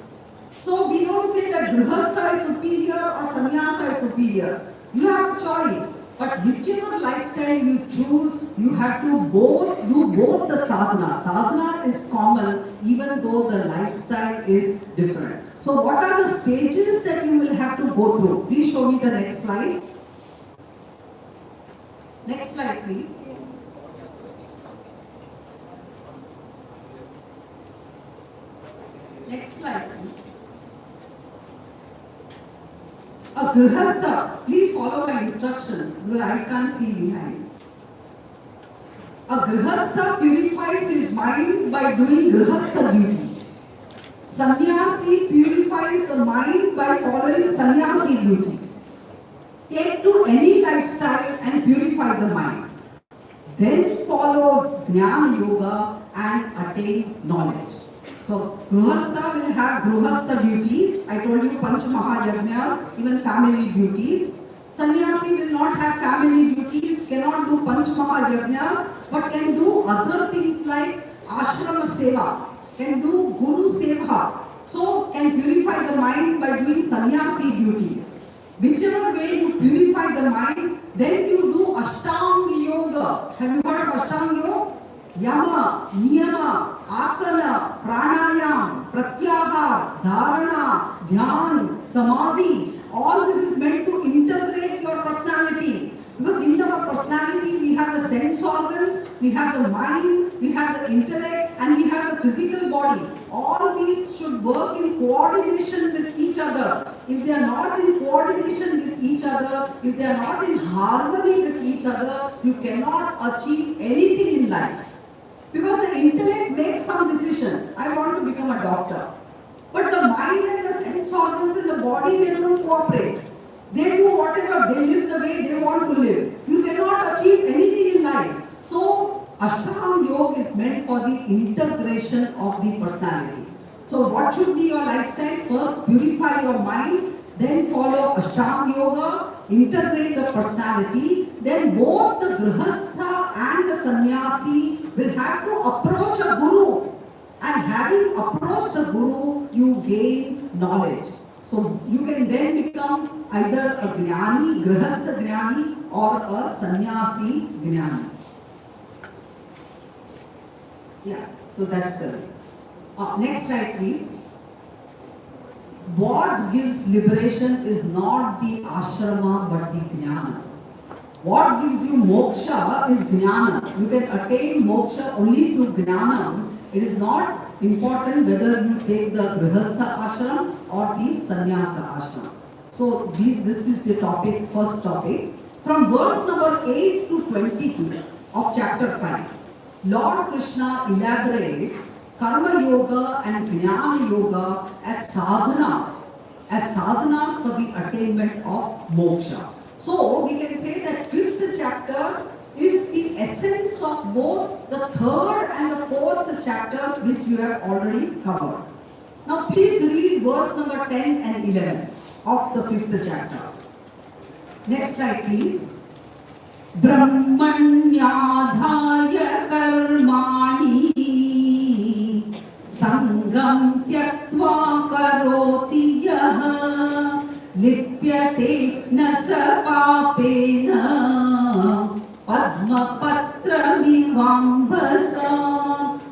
So we don't say that grihastha is superior or sannyasa is superior. You have a choice. But whichever lifestyle you choose, you have to do both the sadhana. Sadhana is common even though the lifestyle is different. So what are the stages that you will have to go through? Please show me the next slide. Next slide, please. Next slide, please. A grihastha, please follow my instructions because I can't see behind. A grihastha purifies his mind by doing grihastha duties. Sannyasi purifies the mind by following sannyasi duties. Take to any lifestyle and purify the mind. Then follow Jnana Yoga and attain knowledge. So, Grihastha will have Grihastha duties. I told you Panch Mahayajnas, even family duties. Sannyasi will not have family duties, cannot do Panch Mahayajnas, but can do other things like Ashrama Seva, can do Guru Seva. So, can purify the mind by doing Sannyasi duties. Whichever way you purify the mind, then you do Ashtanga Yoga. Have you heard of Ashtanga Yoga? Yama, Niyama, Asana, Pranayam, Pratyahar, Dharana, Dhyan, Samadhi. All this is meant to integrate your personality. Because in our personality we have the sense organs, we have the mind, we have the intellect, and we have the physical body. All these should work in coordination with each other. If they are not in coordination with each other, if they are not in harmony with each other, you cannot achieve anything in life. Because the intellect makes some decision. I want to become a doctor. But the mind and the sense organs in the body, they don't cooperate. They do whatever, they live the way they want to live. You cannot achieve anything in life. So, Ashtanga Yoga is meant for the integration of the personality. So, what should be your lifestyle? First, purify your mind. Then follow Ashtanga Yoga. Integrate the personality. Then both the Grihastha and the Sannyasi will have to approach a Guru. And having approached the Guru, you gain knowledge. So you can then become either a Jnani, Grihastha Jnani, or a Sannyasi Jnani. Yeah, so that's the next slide, please. What gives liberation is not the ashrama but the jnana. What gives you moksha is jnana. You can attain moksha only through jnana. It is not important whether you take the grihastha ashram or the sannyasa ashram. So this is the topic, first topic. From verse number 8 to 22 of chapter 5, Lord Krishna elaborates Karma Yoga and Jnana Yoga as sadhanas for the attainment of moksha. So we can say that 5th chapter is the essence of both the 3rd and the 4th chapters which you have already covered. Now please read verse number 10 and 11 of the 5th chapter. Next slide please. Brahmanyadhaya karmani Sangam tyaktva karoti yaha lipyate nasa papena padma patrami vambasa.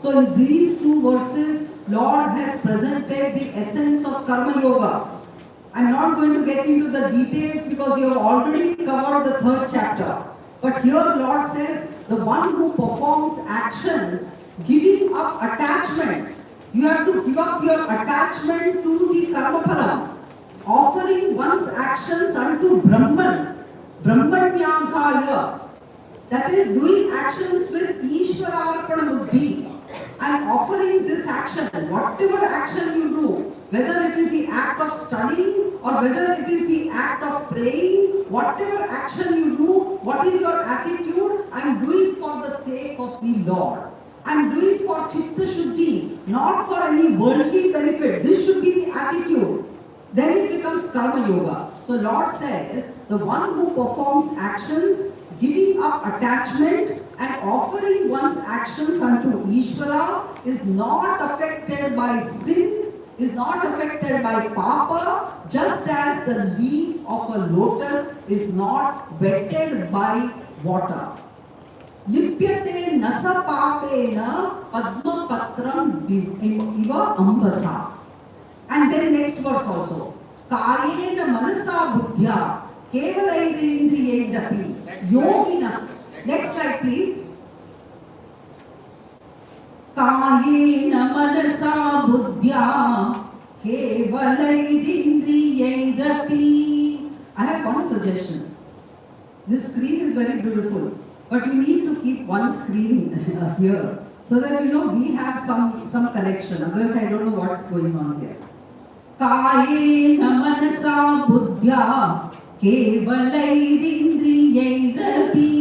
So in these two verses, Lord has presented the essence of Karma Yoga. I am not going to get into the details because you have already covered the 3rd chapter. But here Lord says, the one who performs actions, giving up attachment. You have to give up your attachment to the karma phala, offering one's actions unto Brahman, Brahmanyadhaya. That is doing actions with Ishvararpana buddhi and offering this action, whatever action you do, whether it is the act of studying or whether it is the act of praying, whatever action you do, what is your attitude? I am doing for the sake of the Lord. I am doing for Chitta Shuddhi, not for any worldly benefit. This should be the attitude. Then it becomes Karma Yoga. So So Lord says, the one who performs actions, giving up attachment and offering one's actions unto Ishvara is not affected by sin, is not affected by papa, just as the leaf of a lotus is not wetted by water. Lipyate nasa papena padma patram iva ambasa. And then next verse also. Kayena manasa buddhya kevalayendriyedapi yogina. Next slide please. Kayena manasa buddhya kevalayendriyedapi. I have one suggestion. This screen is very beautiful, but you need to keep one screen here so that we have some connection. Otherwise, I don't know what's going on here. Kayena manasa buddhya kevalayendriyedapi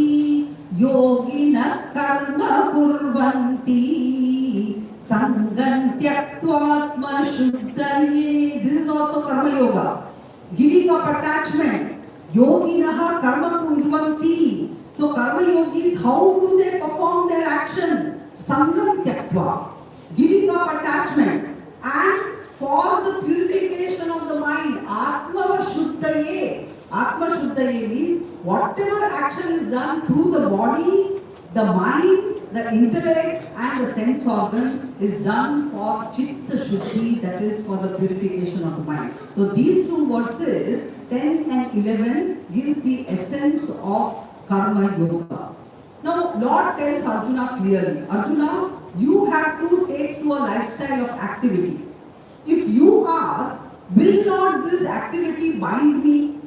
yogina karma kurvanti sangam tyaktva shuddhaye. This is also karma yoga. Giving up attachment. Yoginaha karma kurvanti. So karma yogis, how do they perform their action? Sangam tyaktva. Giving up attachment. And for the purification of the mind, Atma Shuddhaye. Atma Shuddhaye means whatever action is done through the body, the mind, the intellect and the sense organs is done for Chitta Shuddhi, that is for the purification of the mind. So these two verses, 10 and 11, gives the essence of Karma Yoga. Now Lord tells Arjuna clearly, Arjuna, you have to take to a lifestyle of activity. If you ask, will not this activity bind me?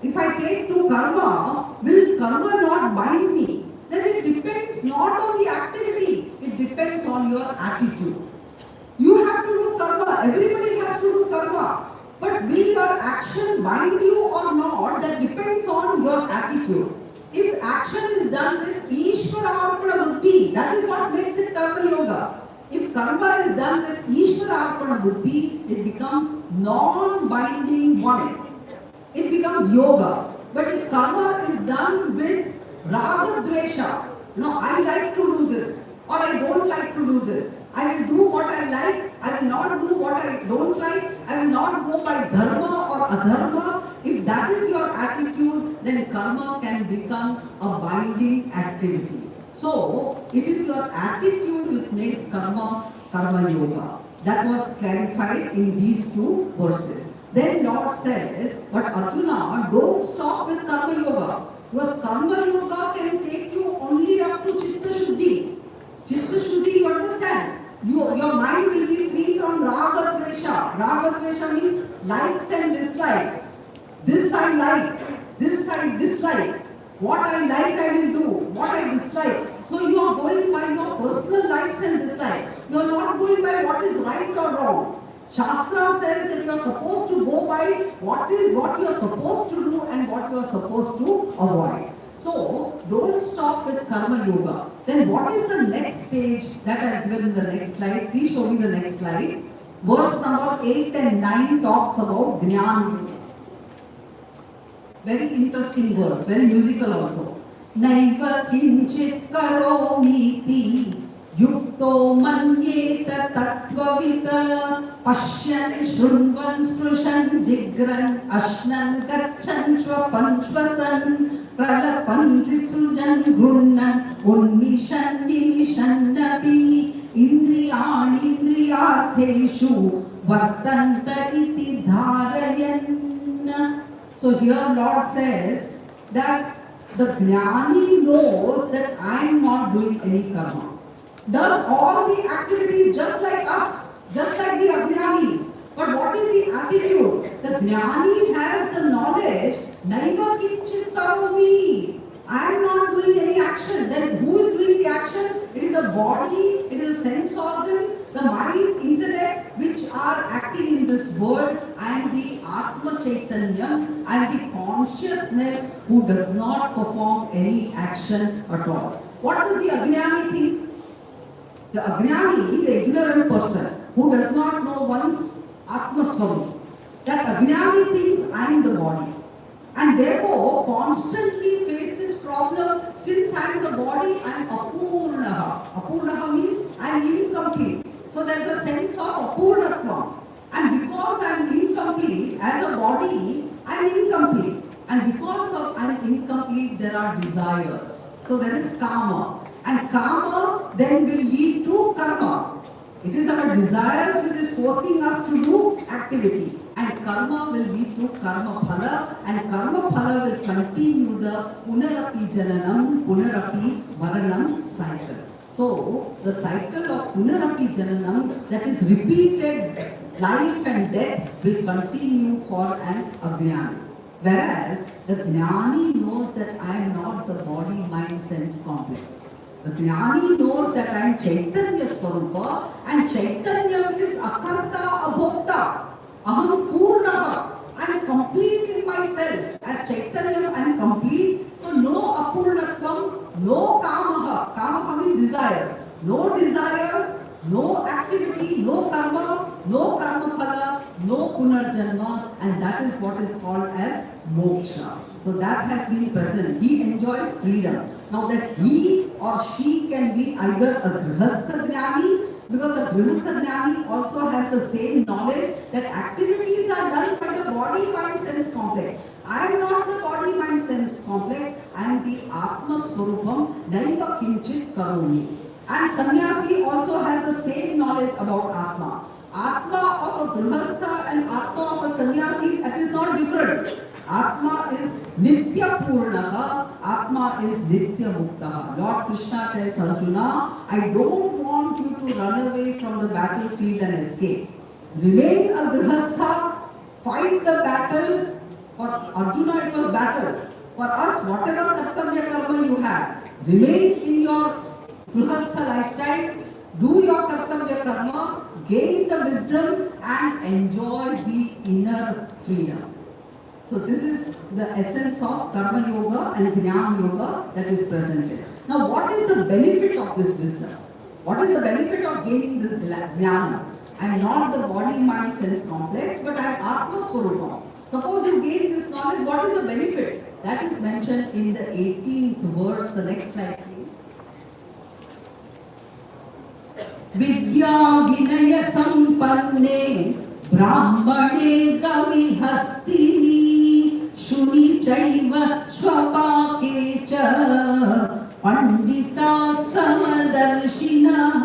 If I take to karma, will karma not bind me? Then it depends not on the activity, it depends on your attitude. You have to do karma, everybody has to do karma. But will your action bind you or not, that depends on your attitude. If action is done with Ishvara Arpana Buddhi, that is what makes it Karma Yoga. If karma is done with Ishvara Arpana Buddhi, it becomes non-binding one. It becomes yoga. But if karma is done with Raga Dvesha, I like to do this or I don't like to do this. I will do what I like, I will not do what I don't like, I will not go by dharma or adharma. If that is your attitude, then karma can become a binding activity. So, it is your attitude which makes karma yoga. That was clarified in these two verses. Then Lord says, but Arjuna, don't stop with karma yoga. Because karma yoga can take you only up to Chitta Shuddhi. Chitta Shuddhi, you understand? Your mind will be free from Raga Dvesha. Raga Dvesha means likes and dislikes. This I like, this I dislike. What I like I will do, what I dislike. So you are going by your personal likes and dislikes. You are not going by what is right or wrong. Shastra says that you are supposed to go by what you are supposed to do and what you are supposed to avoid. So, don't stop with Karma Yoga. Then what is the next stage that I have given in the next slide? Please show me the next slide. Verse number 8 and 9 talks about Jnana. Very interesting verse, very musical also. Naiva kinchit karomiti yukto manyeta tattvavita pashyan shrunvan sprushan jigran ashnan gachan shvapanchvasan pralapan risujan grunnan unnishan nimishannapi indriyani indriyartheshu vartanta iti dharayan. So here Lord says that the Jnani knows that I am not doing any karma. Does all the activities just like us, just like the Ajnanis. But what is the attitude? The Jnani has the knowledge, Naiva kinchit karomi. I am not doing any action. Then who is doing the action? It is the body, it is the sense organs, the mind, intellect, which are acting in this world. I am the Atma Chaitanya, I am the consciousness who does not perform any action at all. What does the Ajnani think? The Ajnani, the ignorant person, who does not know one's Atma Swami. That Ajnani thinks I am the body. and therefore constantly faces problem. Since I am the body, I am apurnaha. Apurnaha means I am incomplete. So there is a sense of apurnatva. And because I am incomplete as a body, I am incomplete. And because of I am incomplete, there are desires. So there is karma. And karma then will lead to karma. It is our desires which is forcing us to do activity. And karma will lead to karma phala, and karma phala will continue the punarapi jananam, punarapi maranam cycle. So the cycle of punarapi jananam, that is repeated life and death, will continue for an ajnani. Whereas the jnani knows that I am not the body, mind, sense complex. The jnani knows that I am Chaitanya Swarupa, and Chaitanya is akarta abhokta. Aham purnaha. I am complete in myself. As Chaitanya, I am complete. So no apurnatvam, no kamaha. Kamaha means desires. No desires, no activity, no karma phala, no punarjanma, and that is what is called as moksha. So that has been present. He enjoys freedom. Now that he or she can be either a grihastha jnani, because the grihastha jnani also has the same knowledge that activities are done by the body, mind, sense complex. I am not the body, mind, sense complex. I am the Atma Swarupam, Naiva Kinchit Karoni. And sannyasi also has the same knowledge about Atma. Atma of a grihastha and Atma of a sannyasi, that is not different. Atma is Nitya Purnaha, Atma is Nitya Muktaha. Lord Krishna tells Arjuna, I don't want you to run away from the battlefield and escape. Remain a grihastha, fight the battle. For Arjuna it was battle. For us, whatever kartavya karma you have, remain in your grihastha lifestyle, do your kartavya karma, gain the wisdom and enjoy the inner freedom. So this is the essence of karma yoga and jnana yoga that is presented. Now what is the benefit of this wisdom? What is the benefit of gaining this jnana? I am not the body, mind, sense complex, but I am Atma Swarupa. Suppose you gain this knowledge, what is the benefit? That is mentioned in the 18th verse, the next slide please. Vidya Vinaya Sampanne Brahmane Gavihastini Shuni Chaiva Swapake Cha Pandita Samadarshinaha.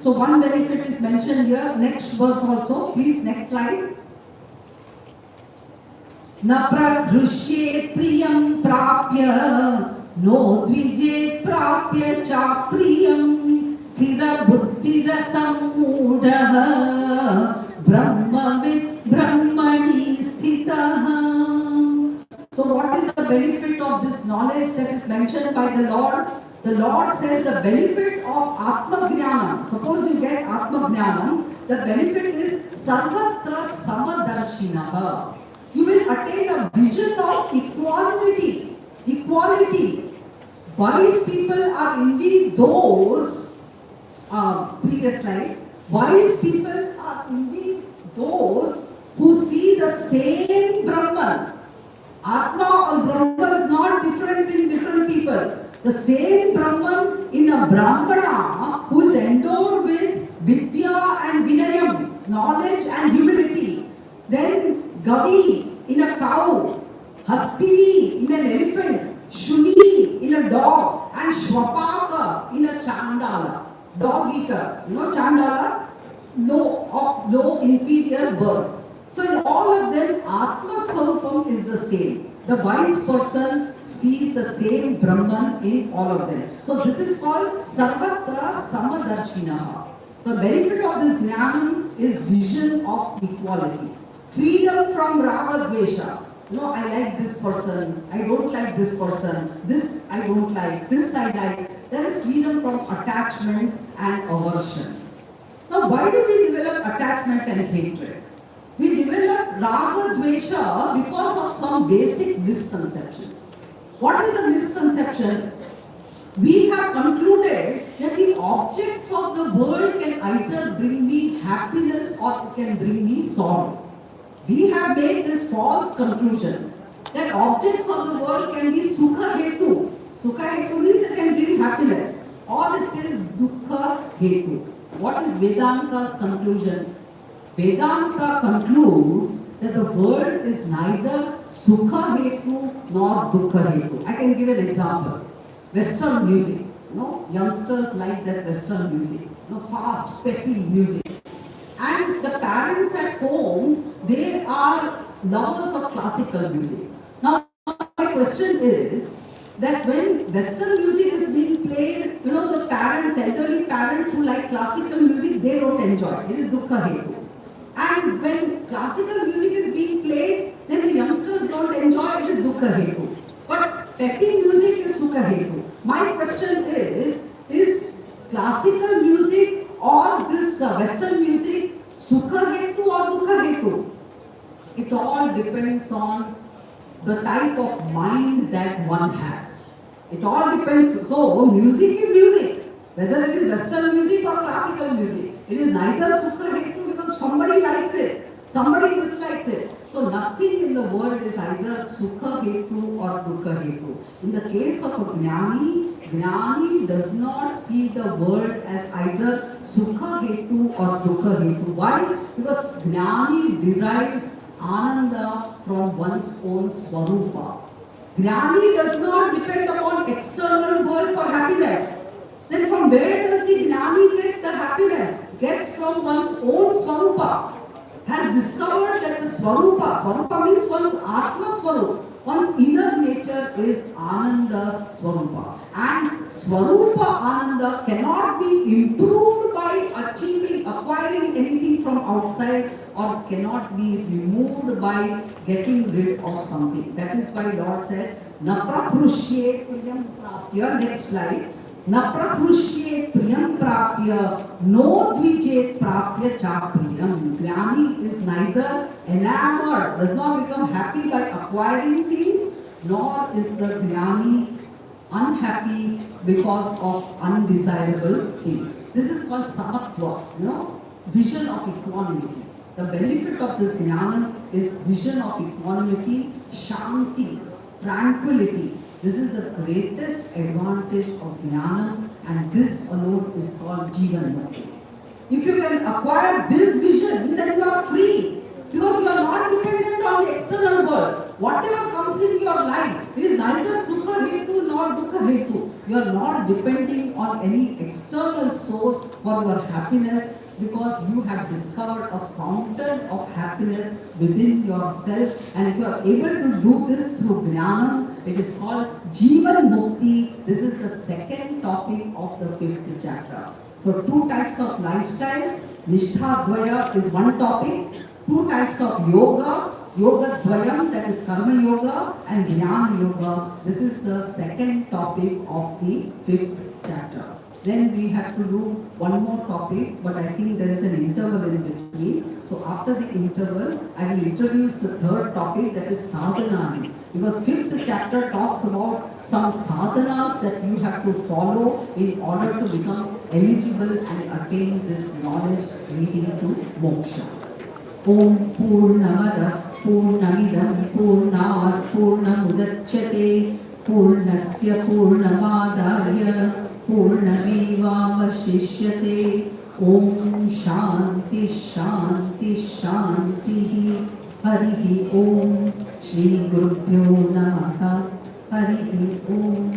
So one benefit is mentioned here. Next verse also. Please, next slide. Na praghrushye priyam prapya no dvije prapya cha priyam sthira buddhira sammudaha brahmavid brahmani sthitaha. So what is the benefit of this knowledge that is mentioned by the Lord? The Lord says the benefit of Atma Jnanam. Suppose you get Atma Jnanam, the benefit is Sarvatra Samadarshinaha. You will attain a vision of equality. Equality. Wise people are indeed those, previous slide, wise people are indeed those who see the same Brahman. Atma or Brahma is not different in different people. The same Brahman in a Brahmana who is endowed with Vidya and Vinayam, knowledge and humility. Then Gavi in a cow, Hastini in an elephant, Shuni in a dog, and Shwapaka in a Chandala, dog eater. You know Chandala? Low inferior birth. So in all of them, Atma Swarupam is the same. The wise person sees the same Brahman in all of them. So this is called Sarvatra Samadarshinaha. The benefit of this Jnanam is vision of equality. Freedom from Raga Dvesha. No, I like this person, I don't like this person, this I don't like, this I like. There is freedom from attachments and aversions. Now why do we develop attachment and hatred? We develop Raga Dvesha because of some basic misconceptions. What is the misconception? We have concluded that the objects of the world can either bring me happiness or can bring me sorrow. We have made this false conclusion. that objects of the world can be sukha hetu. Sukha hetu means it can bring happiness, or it is dukkha hetu. What is Vedanta's conclusion? Vedanta concludes that the world is neither sukha hetu nor dukkha hetu. I can give an example. Western music. Youngsters like that Western music. Fast, peppy music. And the parents at home, they are lovers of classical music. Now, my question is that when Western music is being played, the parents, elderly parents who like classical music, they don't enjoy it. It is dukkha hetu. And when classical music is being played, then the youngsters don't enjoy it. It is dukkha hetu. But peppy music is sukha hetu. My question is classical music or this Western music sukha hetu or dukkha hetu? It all depends on the type of mind that one has. It all depends. So, music is music. Whether it is Western music or classical music. It is neither sukha hetu because somebody likes it, somebody dislikes it. So, nothing in the world is either sukha hetu or dukkha hetu. In the case of a Jnani does not see the world as either sukha hetu or dukkha hetu. Why? Because Jnani derives Ananda from one's own Swarupa. Jnani does not depend upon external world for happiness. Then from where does the Jnani get the happiness? Gets from one's own Swarupa. Has discovered that the Swarupa means one's Atma Swarupa. One's inner nature is Ananda Swarupa. And Swarupa Ananda cannot be improved by acquiring anything from outside, or cannot be removed by getting rid of something. That is why Lord said, Na prakrushyet priyam prapya. Next slide. Na prakrushyet priyam prapya, no dvijet prapya cha priyam. Jnani is neither enamored, does not become happy by acquiring things, nor is the Jnani unhappy because of undesirable things. This is called samatva, vision of equanimity. The benefit of this jnana is vision of equanimity, shanti, tranquility. This is the greatest advantage of jnana, and this alone is called jivan mukti. If you can acquire this vision, then you are free, because you are not dependent on the external world. Whatever comes in your life, it is neither sukha hetu nor dukkha hetu. You are not depending on any external source for your happiness, because you have discovered a fountain of happiness within yourself. And if you are able to do this through jnana, it is called jivan mukti. This is the second topic of the 5th chapter. So 2 types of lifestyles. Nishtha Adhyaya is one topic. 2 types of yoga. Yoga Dvayam, that is Karma Yoga, and Jnana Yoga. This is the second topic of the 5th chapter. Then we have to do one more topic, but I think there is an interval in between. So after the interval, I will introduce the 3rd topic, that is sadhana. Because 5th chapter talks about some sadhanas that you have to follow in order to become eligible and attain this knowledge leading to moksha. Om Purnamadas Purnamidam Purnat Purnamudachyate Purnasya Purnamadaya Purnamevavashishyate. Om Shanti Shanti Shanti. Harihi Om. Shri Gurubhyo Namaha. Harihi Om.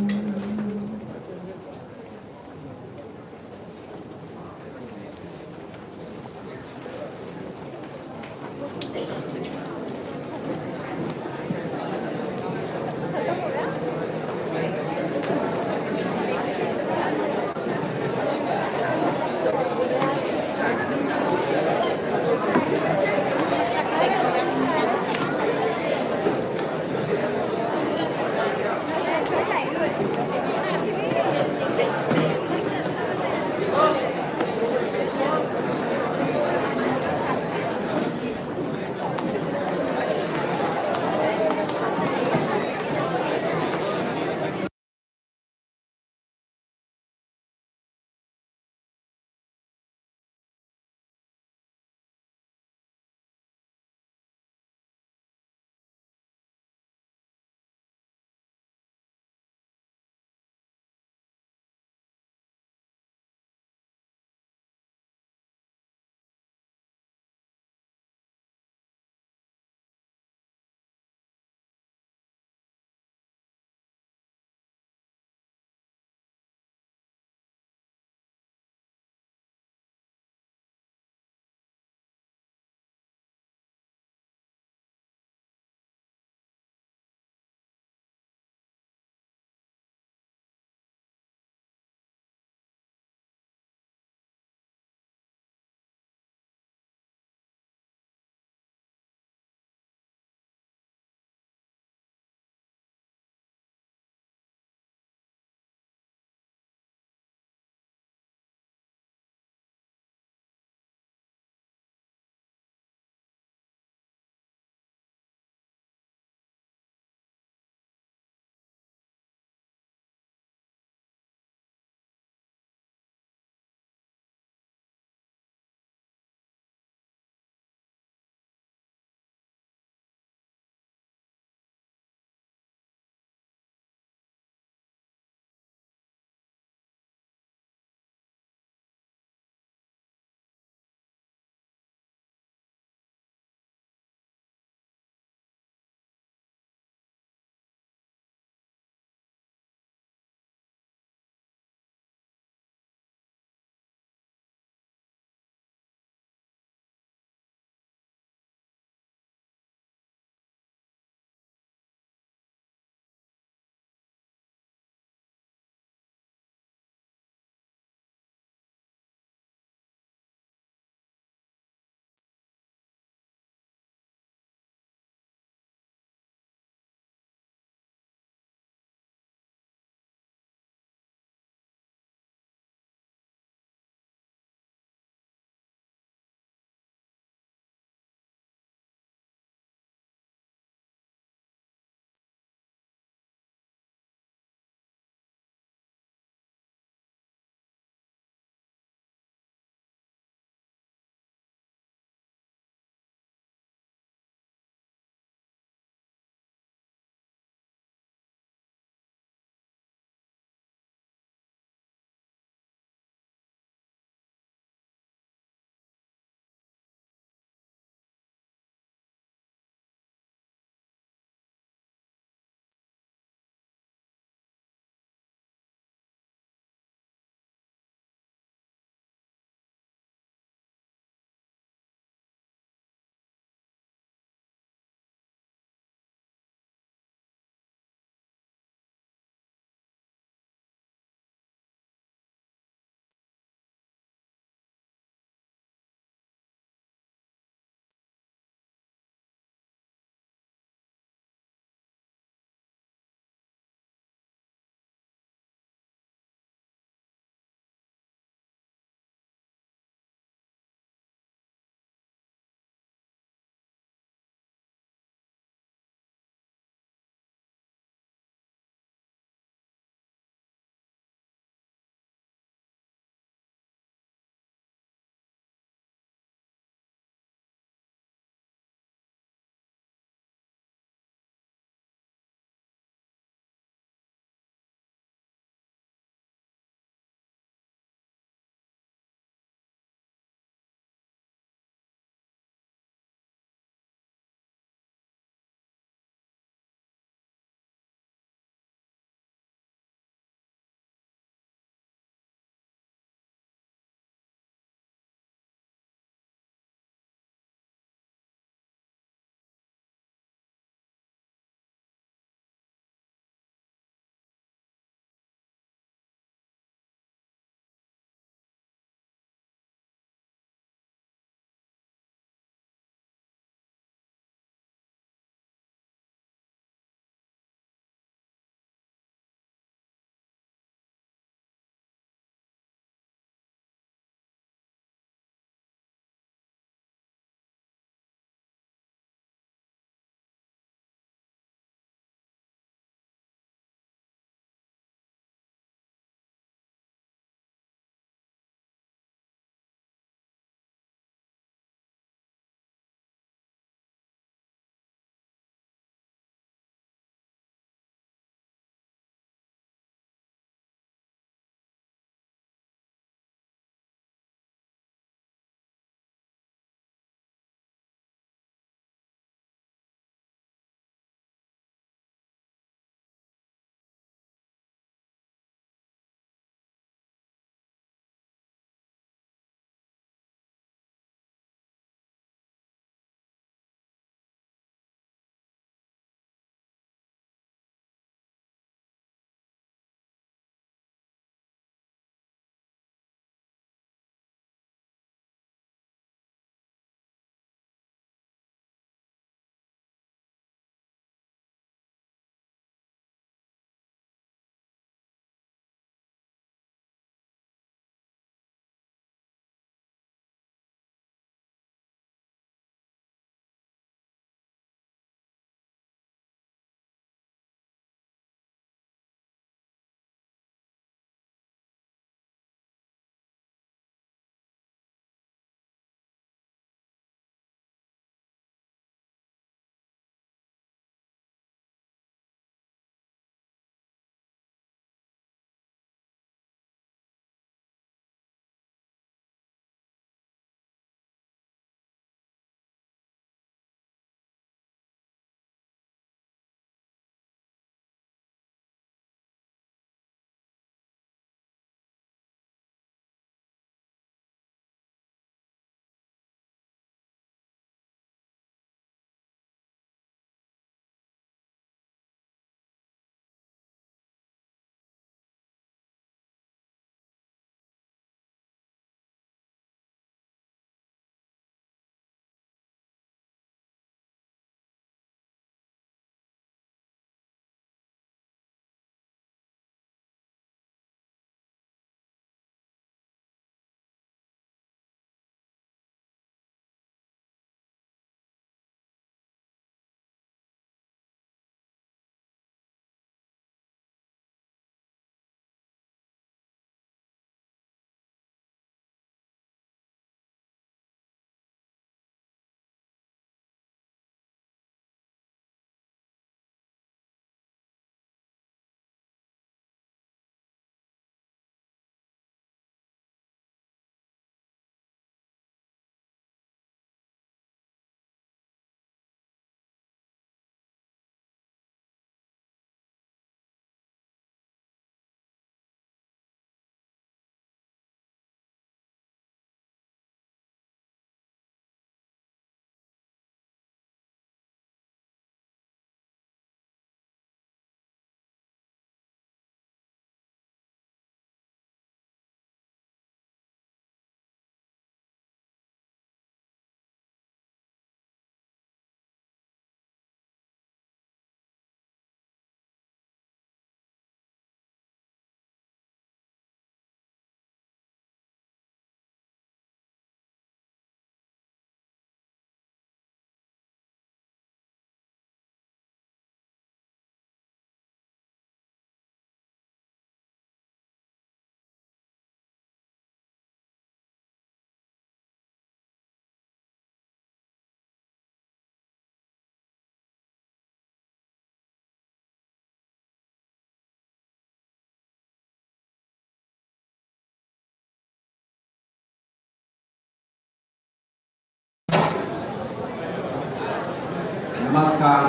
Namaskar.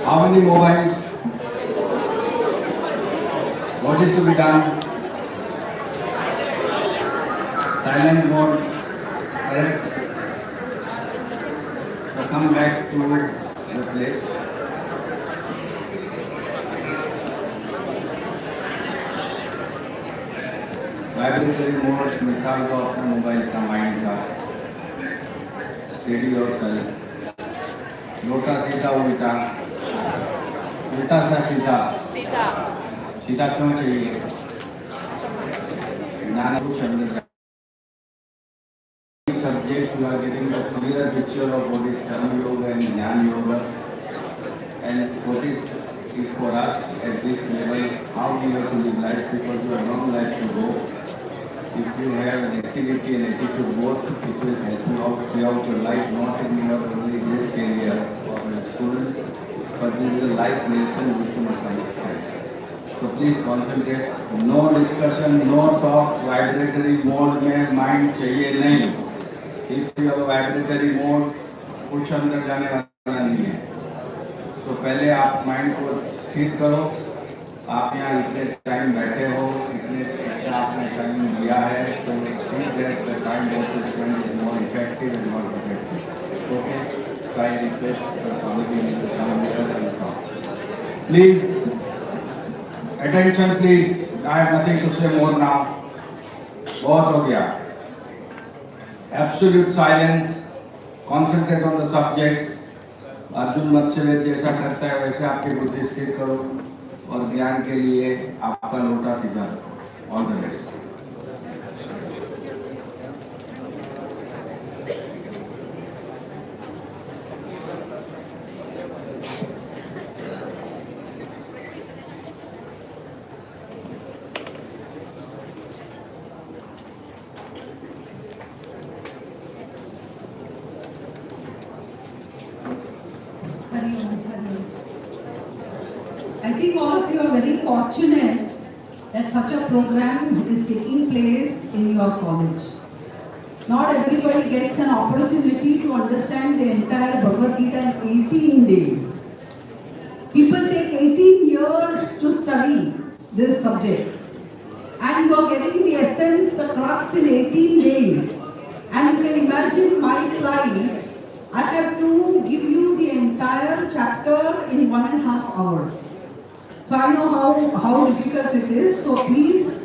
How many mobiles? What is to be done? Silent mode, correct? So come back to the place. Vibratory mode निकाल दो अपना mobile का mind का. Steady yourself. लोटा सीधा उल्टा. उल्टा सा सीधा. सीधा क्यों चाहिए? ज्ञान कुछ अंदर subject you are getting a clear picture of what is Karma Yoga and Jnana Yoga and what is it for us at this level, how we have to live life, because you have long life to go. If you have an activity and attitude both, it will help you out throughout your life, not in your only this career or a student, but this is a life lesson which you must understand. So please concentrate, no discussion, no talk, vibratory mode में mind चाहिए नहीं. If you have a vibratory mode, कुछ अंदर जाने वाला नहीं है. तो पहले आप माइंड को स्थिर करो. आप यहाँ इतने टाइम बैठे हो, इतने आपने टाइम दिया है, तो see that the time what you spend is more effective and more effective. Okay, so I request the Swamiji to come here and talk. Please, attention please. I have nothing to say more now. बहुत हो गया. Absolute silence. Concentrate on the subject. Arjun मत्स्यवेद जैसा करता है वैसे आपकी बुद्धि स्थिर करो और ज्ञान के लिए आपका लोटा सीधा रखो. All the best. I think all of you are very fortunate that such a program is taking place in your college. Not everybody gets an opportunity to understand the entire Bhagavad Gita in 18 days. People take 18 years to study this subject. And you are getting the essence, the crux in 18 days. And you can imagine my plight. I have to give you the entire chapter in 1.5 hours. So I know how difficult it is. So please,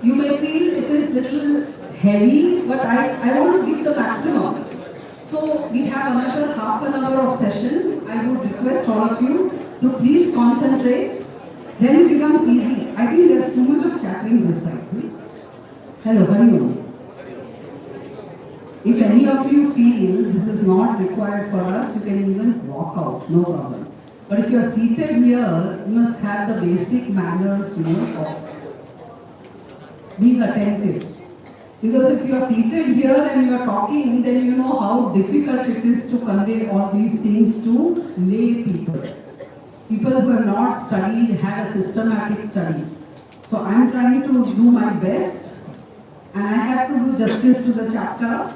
you may feel it is little heavy, but I want to give the maximum. So we have another half an hour of session. I would request all of you to please concentrate. Then it becomes easy. I think there's too much of chattering this side. Hello, Hari Om. If any of you feel this is not required for us, you can even walk out, no problem. But if you are seated here, you must have the basic manners, of being attentive. Because if you are seated here and you are talking, then you know how difficult it is to convey all these things to lay people. People who have not studied, had a systematic study. So I am trying to do my best, and I have to do justice to the chapter.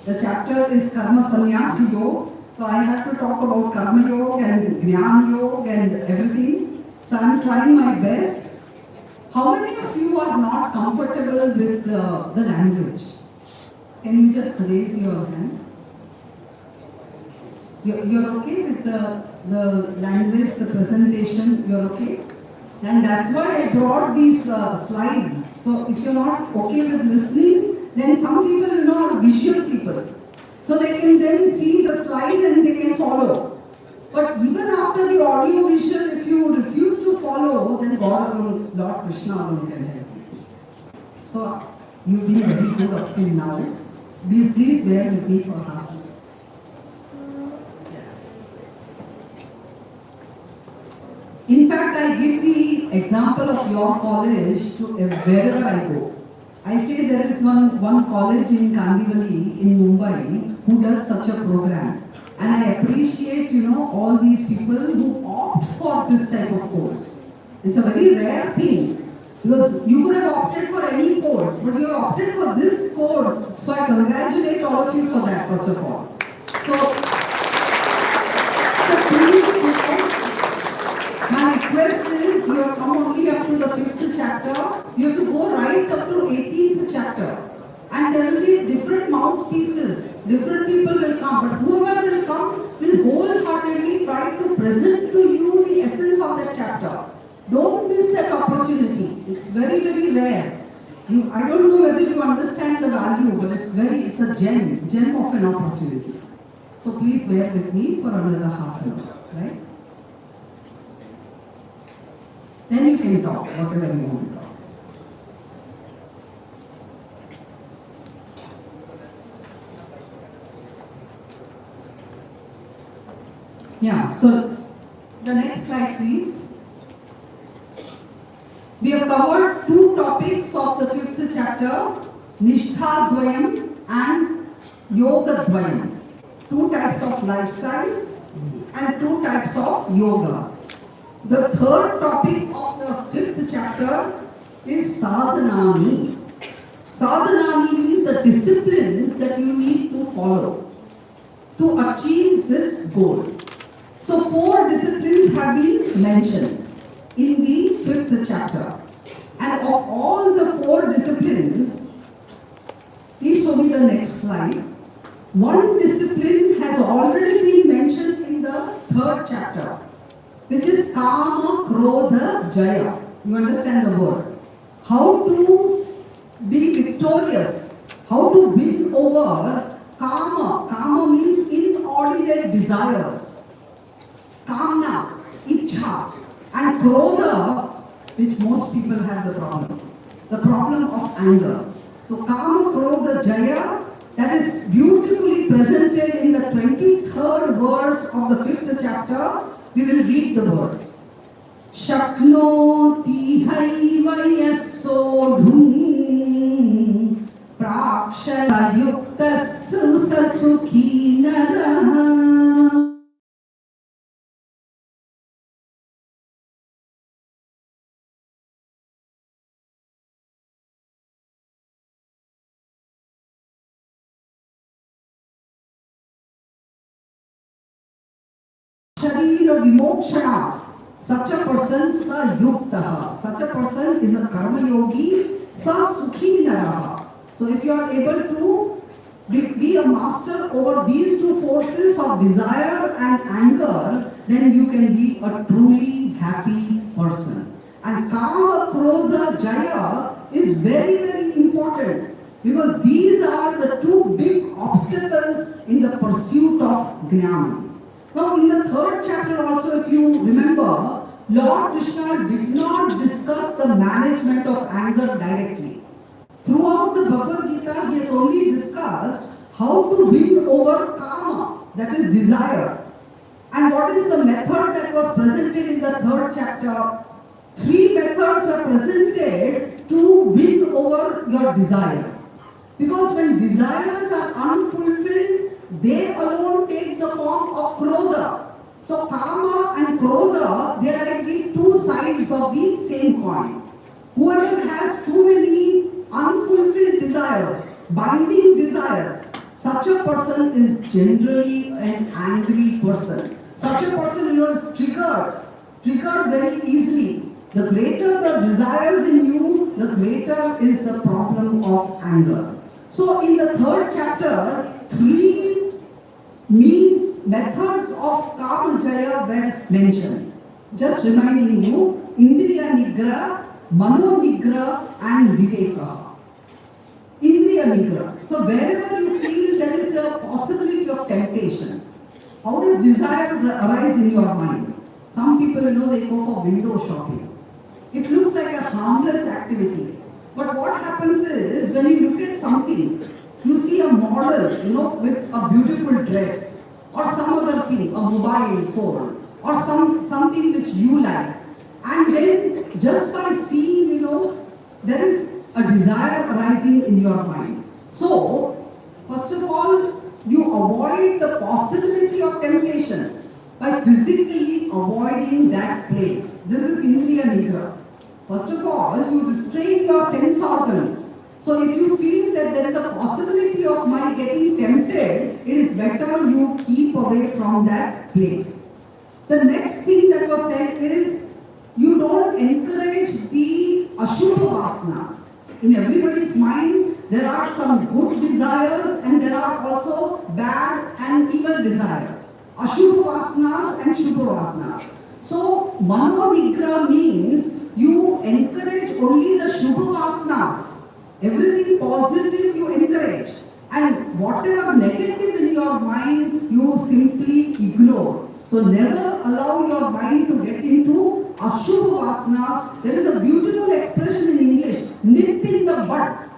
The chapter is Karma Sanyasa Yoga. So I have to talk about Karma Yoga and Jnana Yoga and everything. So I am trying my best. How many of you are not comfortable with the language? Can you just raise your hand? You're okay with the language, the presentation, you're okay? And that's why I brought these slides. So if you're not okay with listening, then some people, are visual people. So they can then see the slide and they can follow. But even after the audio visual, if you refuse to follow, then God alone, Lord Krishna alone can help you. So you've been very good up till now. Please bear with me for half an hour. In fact, I give the example of your college to wherever I go. I say there is one college in Kandivali in Mumbai who does such a program. And I appreciate, all these people who opt for this type of course. It's a very rare thing. Because you could have opted for any course, but you have opted for this course. So I congratulate all of you for that, first of all. So please, my request is you have come only up to the 5th chapter. You have to go right up to 18th chapter. And there will be different mouthpieces. Different people will come. But whoever will come will wholeheartedly try to present to you the essence of that chapter. Don't miss that opportunity. It's very, very rare. I don't know whether you understand the value, but it's a gem of an opportunity. So please bear with me for another half an hour, right? Then you can talk, whatever you want to talk. Yeah, so the next slide, please. We have covered two topics of the 5th chapter, Nishtha-dvayam and Yoga-dvayam. Two types of lifestyles and two types of yogas. The third topic of the 5th chapter is Sadhanani. Sadhanani means the disciplines that you need to follow to achieve this goal. So 4 disciplines have been mentioned in the 5th chapter. And of all the 4 disciplines, please show me the next slide. One discipline has already been mentioned in the 3rd chapter, which is Kama, Krodha, Jaya. You understand the word. How to be victorious, how to win over Kama. Kama means inordinate desires. Kamna, Ichha, and Krodha, which most people have the problem of anger. So Kama, Krodha, Jaya, that is beautifully presented in the 23rd verse of the 5th chapter. We will read the words. Shaknoti haiva yasodhum prakshara yuktas sukhi naraha. Sharira vimokshana. Such a person sa yuktaha. Such a person is a karma yogi sa sukhi naraha. So if you are able to be a master over these two forces of desire and anger, then you can be a truly happy person. And Kama, Krodha, Jaya is very, very important because these are the two big obstacles in the pursuit of Jnana. Now in the 3rd chapter also, if you remember, Lord Krishna did not discuss the management of anger directly. Throughout the Bhagavad Gita, he has only discussed how to win over Kama, that is desire. And what is the method that was presented in the 3rd chapter? 3 methods were presented to win over your desires. Because when desires are unfulfilled, they alone take the form of Krodha. So Kama and Krodha, they are like the 2 sides of the same coin. Whoever has too many unfulfilled desires, binding desires, such a person is generally an angry person. Such a person is triggered very easily. The greater the desires in you, the greater is the problem of anger. So in the 3rd chapter, 3 methods of Kama Jaya were mentioned. Just reminding you, Indriya Nigra, Mano Nigra and Viveka. Indriya Nigra. So wherever you feel there is a possibility of temptation, how does desire arise in your mind? Some people, they go for window shopping. It looks like a harmless activity. But what happens is, when you look at something, you see a model, with a beautiful dress, or some other thing, a mobile phone, or something which you like. And then, just by seeing, there is a desire arising in your mind. So, first of all, you avoid the possibility of temptation by physically avoiding that place. This is Indriya Nigra. First of all, you restrain your sense organs. So if you feel that there is a possibility of my getting tempted, it is better you keep away from that place. The next thing that was said is, you don't encourage the Ashubha Vasanas. In everybody's mind, there are some good desires and there are also bad and evil desires. Ashubha Vasanas and Shubha Vasanas. So, Mano Nigra means you encourage only the Shubha Vasanas. Everything positive you encourage. And whatever negative in your mind, you simply ignore. So never allow your mind to get into Ashubha Vasanas. There is a beautiful expression in English, nip in the bud.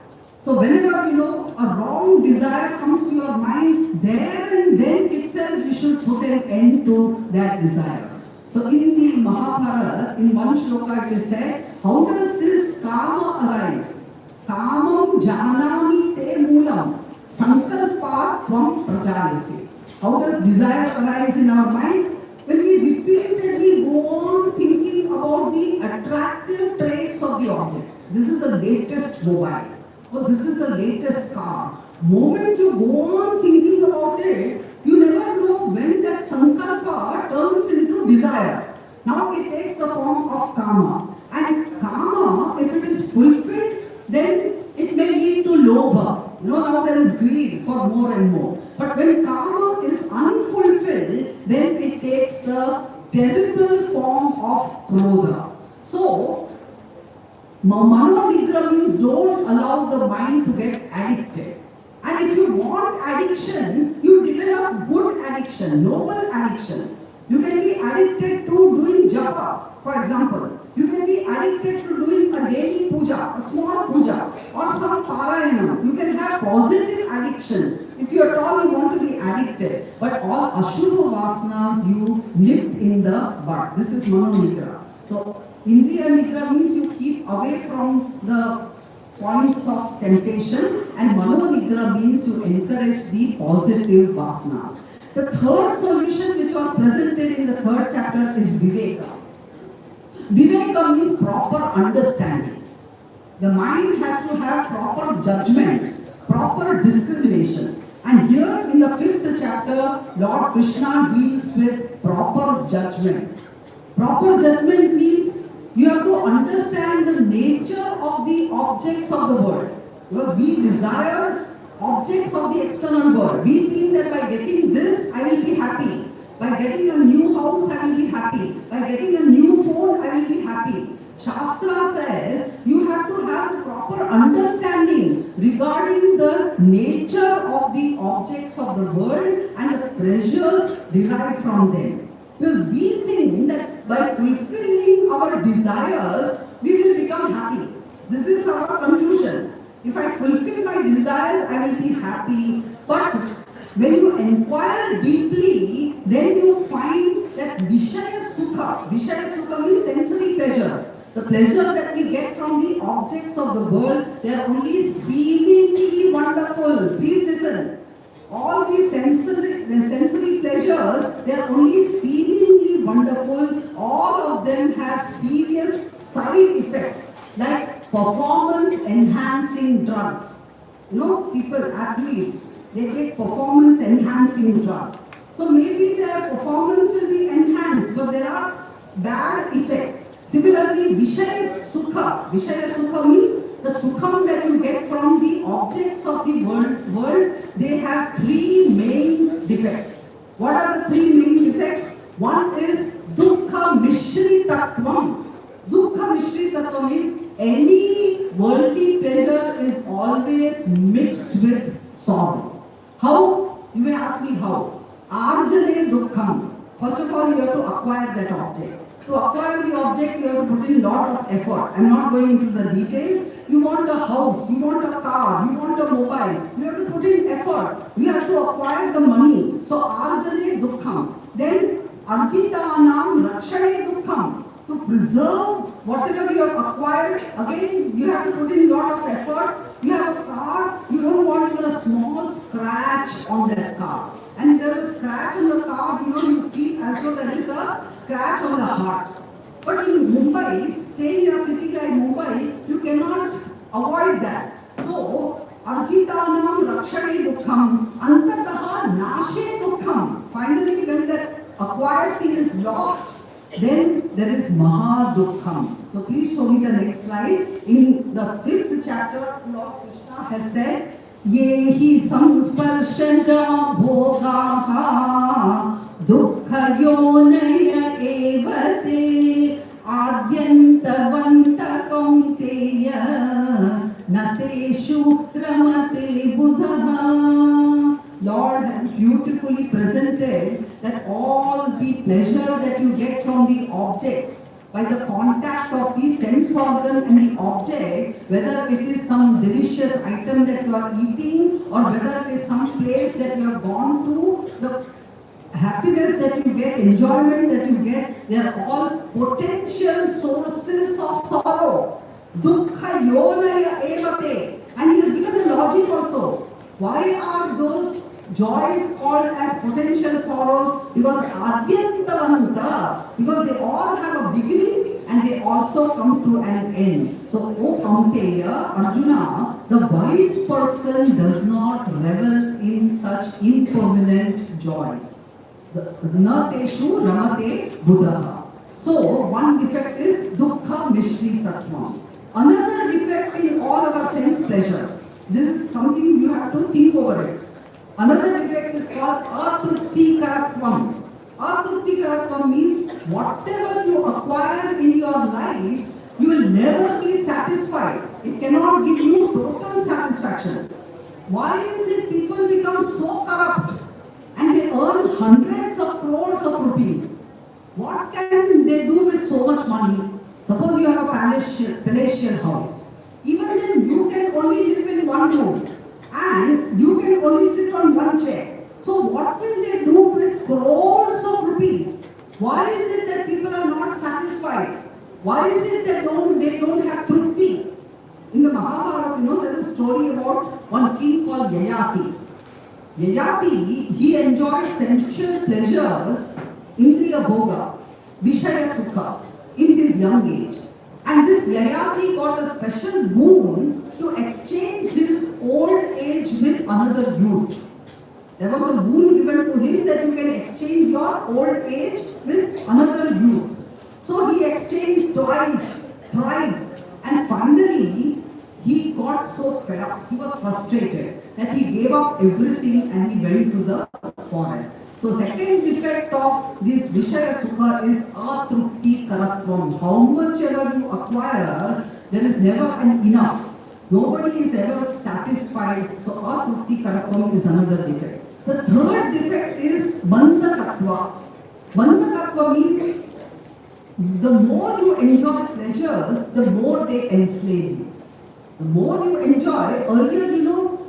So whenever a wrong desire comes to your mind, there and then itself you should put an end to that desire. So in the Mahabharata, in one shloka it is said, how does this kama arise? Kamam janami te moolam, sankalpa tvam prajayasi. How does desire arise in our mind? When we repeatedly go on thinking about the attractive traits of the objects. This is the latest mobile, or this is the latest car. Moment you go on thinking about it, you never know when that sankalpa turns into desire. Now it takes the form of kama. And kama, if it is fulfilled, then it may lead to lobha. Now there is greed for more and more. But when kama is unfulfilled, then it takes the terrible form of krodha. So, Mano Nigra means don't allow the mind to get addicted. And if you want addiction, you develop good addiction, noble addiction. You can be addicted to doing japa, for example. You can be addicted to doing a daily puja, a small puja, or some parayanam. You can have positive addictions if you at all you want to be addicted. But all Ashubha Vasanas you nip in the bud. This is Mano Nigra. So, Indriya Nigra means you keep away from the points of temptation, and Mano Nigra means you encourage the positive Vasanas. The third solution which was presented in the third chapter is Viveka. Viveka means proper understanding. The mind has to have proper judgment, proper discrimination. And here in the fifth chapter, Lord Krishna deals with proper judgment. Proper judgment means you have to understand the nature of the objects of the world. Because we desire objects of the external world. We think that by getting this, I will be happy. By getting a new house, I will be happy. By getting a new phone, I will be happy. Shastra says you have to have the proper understanding regarding the nature of the objects of the world and the pleasures derived from them. Because we think that by fulfilling our desires, we will become happy. This is our conclusion. If I fulfill my desires, I will be happy. But when you inquire deeply, then you find that Vishaya Sukha means sensory pleasures. The pleasure that we get from the objects of the world, they are only seemingly wonderful. Please listen. All these sensory pleasures, they are only seemingly wonderful. All of them have serious side effects like performance enhancing drugs. People, athletes, they take performance enhancing drugs. So maybe their performance will be enhanced, but there are bad effects. Similarly, Vishaya Sukha means the sukham that you get from the objects of the world, they have three main defects. What are the three main defects? One is Dukkha Mishri Tattvam. Dukkha Mishri Tattva means any worldly pleasure is always mixed with sorrow. How? You may ask me how. Arjane Dukkham. First of all, you have to acquire that object. To acquire the object, you have to put in a lot of effort. I am not going into the details. You want a house, you want a car, you want a mobile. You have to put in effort. You have to acquire the money. So, Arjane Dukkham. Then, Arjitanam Rakshane Dukkham. To preserve whatever you have acquired, again, you have to put in a lot of effort. You have a car, you don't want even a small scratch on that car. And if there is a scratch on the car, you feel as though there is a scratch on the heart. But in Mumbai, stay in a city like Mumbai, you cannot avoid that. So, Arjitanam Rakshane Dukkham, Antataha Nashe Dukkham. Finally, when that acquired thing is lost, then there is Maha Dukkham. So please show me the next slide. In the 5th chapter, Lord Krishna has said, Yehi samsparshaja bhogaha dukkha yonaya evate adyantavanta kaunteya nateshu ramate buddhaha. Lord has beautifully presented that all the pleasure that you get from the objects by the contact of the sense organ and the object, whether it is some delicious item that you are eating or whether it is some place that you have gone to, the happiness that you get, enjoyment that you get, they are all potential sources of sorrow. Dukkha yonaya evate. And he has given a logic also. Why are those joys called as potential sorrows? Because adyantavanta, because they all have a beginning and they also come to an end. So, O Kaunteya, Arjuna, the wise person does not revel in such impermanent joys. Na teshu ramate buddha. So, one defect is dukkha mishritatvam. Another defect in all our sense pleasures. This is something you have to think over it. Another defect is called atruptikaratvam. Atruptikaratvam means whatever you acquire in your life, you will never be satisfied. It cannot give you total satisfaction. Why is it people become so corrupt and they earn hundreds of crores of rupees? What can they do with so much money? Suppose you have a palatial house. Even then you can only live in one room and you can only sit on one chair. So what will they do with crores of rupees? Why is it that people are not satisfied? Why is it that they don't have trupti? In the Mahabharata, there is a story about one king called Yayati. Yayati, he enjoyed sensual pleasures, Indriya Bhoga, Vishaya Sukha, in his young age. And this Yayati got a special boon to exchange his old age with another youth. There was a boon given to him that you can exchange your old age with another youth. So he exchanged twice, thrice, and finally he got so fed up, he was frustrated that he gave up everything and he went to the forest. So second defect of this Vishaya Sukha is atrupti karatvam. How much ever you acquire, there is never an enough. Nobody is ever satisfied. So atrupti karatvam is another defect. The third defect is bandhakatva. Bandhakatva means the more you enjoy pleasures, the more they enslave you. The more you enjoy, earlier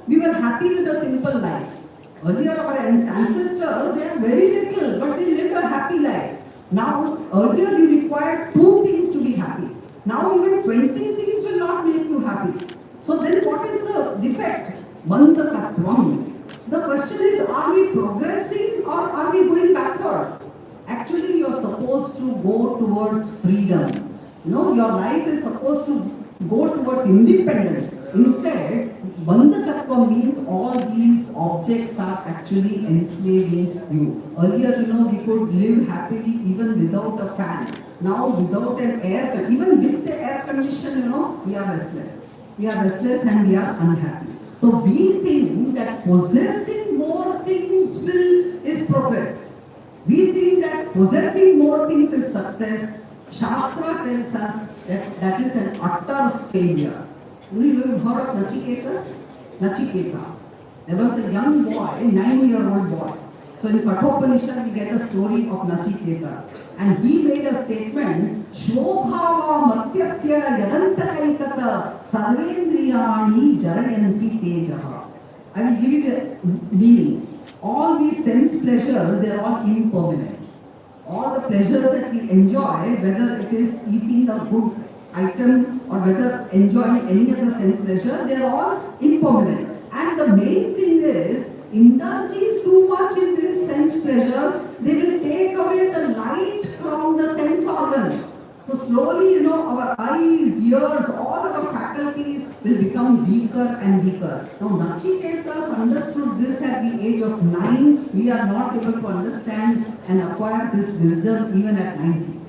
we were happy with a simple life. Earlier our ancestors, they are very little, but they lived a happy life. Now, earlier you required 2 things to be happy. Now even 20 things will not make you happy. So then what is the defect? Bandhakatvam. The question is, are we progressing or are we going backwards? Actually, you are supposed to go towards freedom. Your life is supposed to go towards independence. Instead, bandhakatva means all these objects are actually enslaving you. Earlier, we could live happily even without a fan. Now, without an air, even with the air condition, we are restless. We are restless and we are unhappy. So we think that possessing more things is progress. We think that possessing more things is success. Shastra tells us that is an utter failure. You heard of Nachiketas? Nachiketa. There was a young boy, 9-year-old boy. So in Kathopanishad we get a story of Nachiketas. And he made a statement, Shobhava Matyasya Yadantakaitata Sarvendriyani Jarayanti Tejaha. I will give you the meaning. All these sense pleasures, they are all impermanent. All the pleasures that we enjoy, whether it is eating a good item or whether enjoying any other sense pleasure, they are all impermanent. And the main thing is, indulging too much in these sense pleasures, they will take away the light from the sense organs. So slowly, our years, all our faculties will become weaker and weaker. Now, Nachiketas understood this at the age of 9. We are not able to understand and acquire this wisdom even at 90.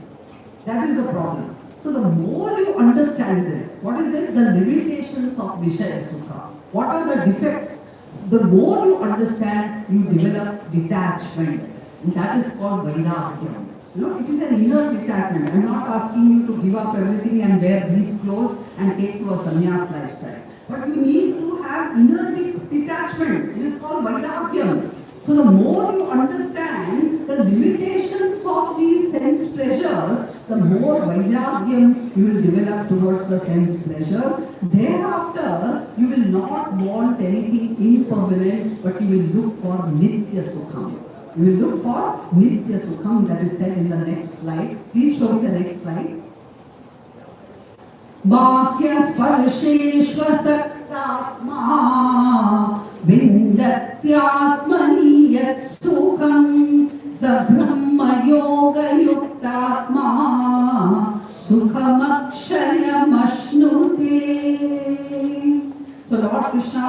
That is the problem. So the more you understand this, what is it? The limitations of Vishaya Sukha. What are the defects? The more you understand, you develop detachment. And that is called Vairagya. It is an inner detachment. I am not asking you to give up everything and wear these clothes and take to a sannyas lifestyle. But you need to have inner detachment. It is called Vairagya. So the more you understand the limitations of these sense pleasures, the more Vairagyam you will develop towards the sense pleasures. Thereafter, you will not want anything impermanent, but you will look for Nitya Sukham. You will look for Nitya Sukham, that is said in the next slide. Please show me the next slide. Bhakya Sparsheshva Saktatma Vindatyatmani Yat Sukham Sabrahma Yoga Yuktatma Sukham Akshayam Ashnute. So Lord Krishna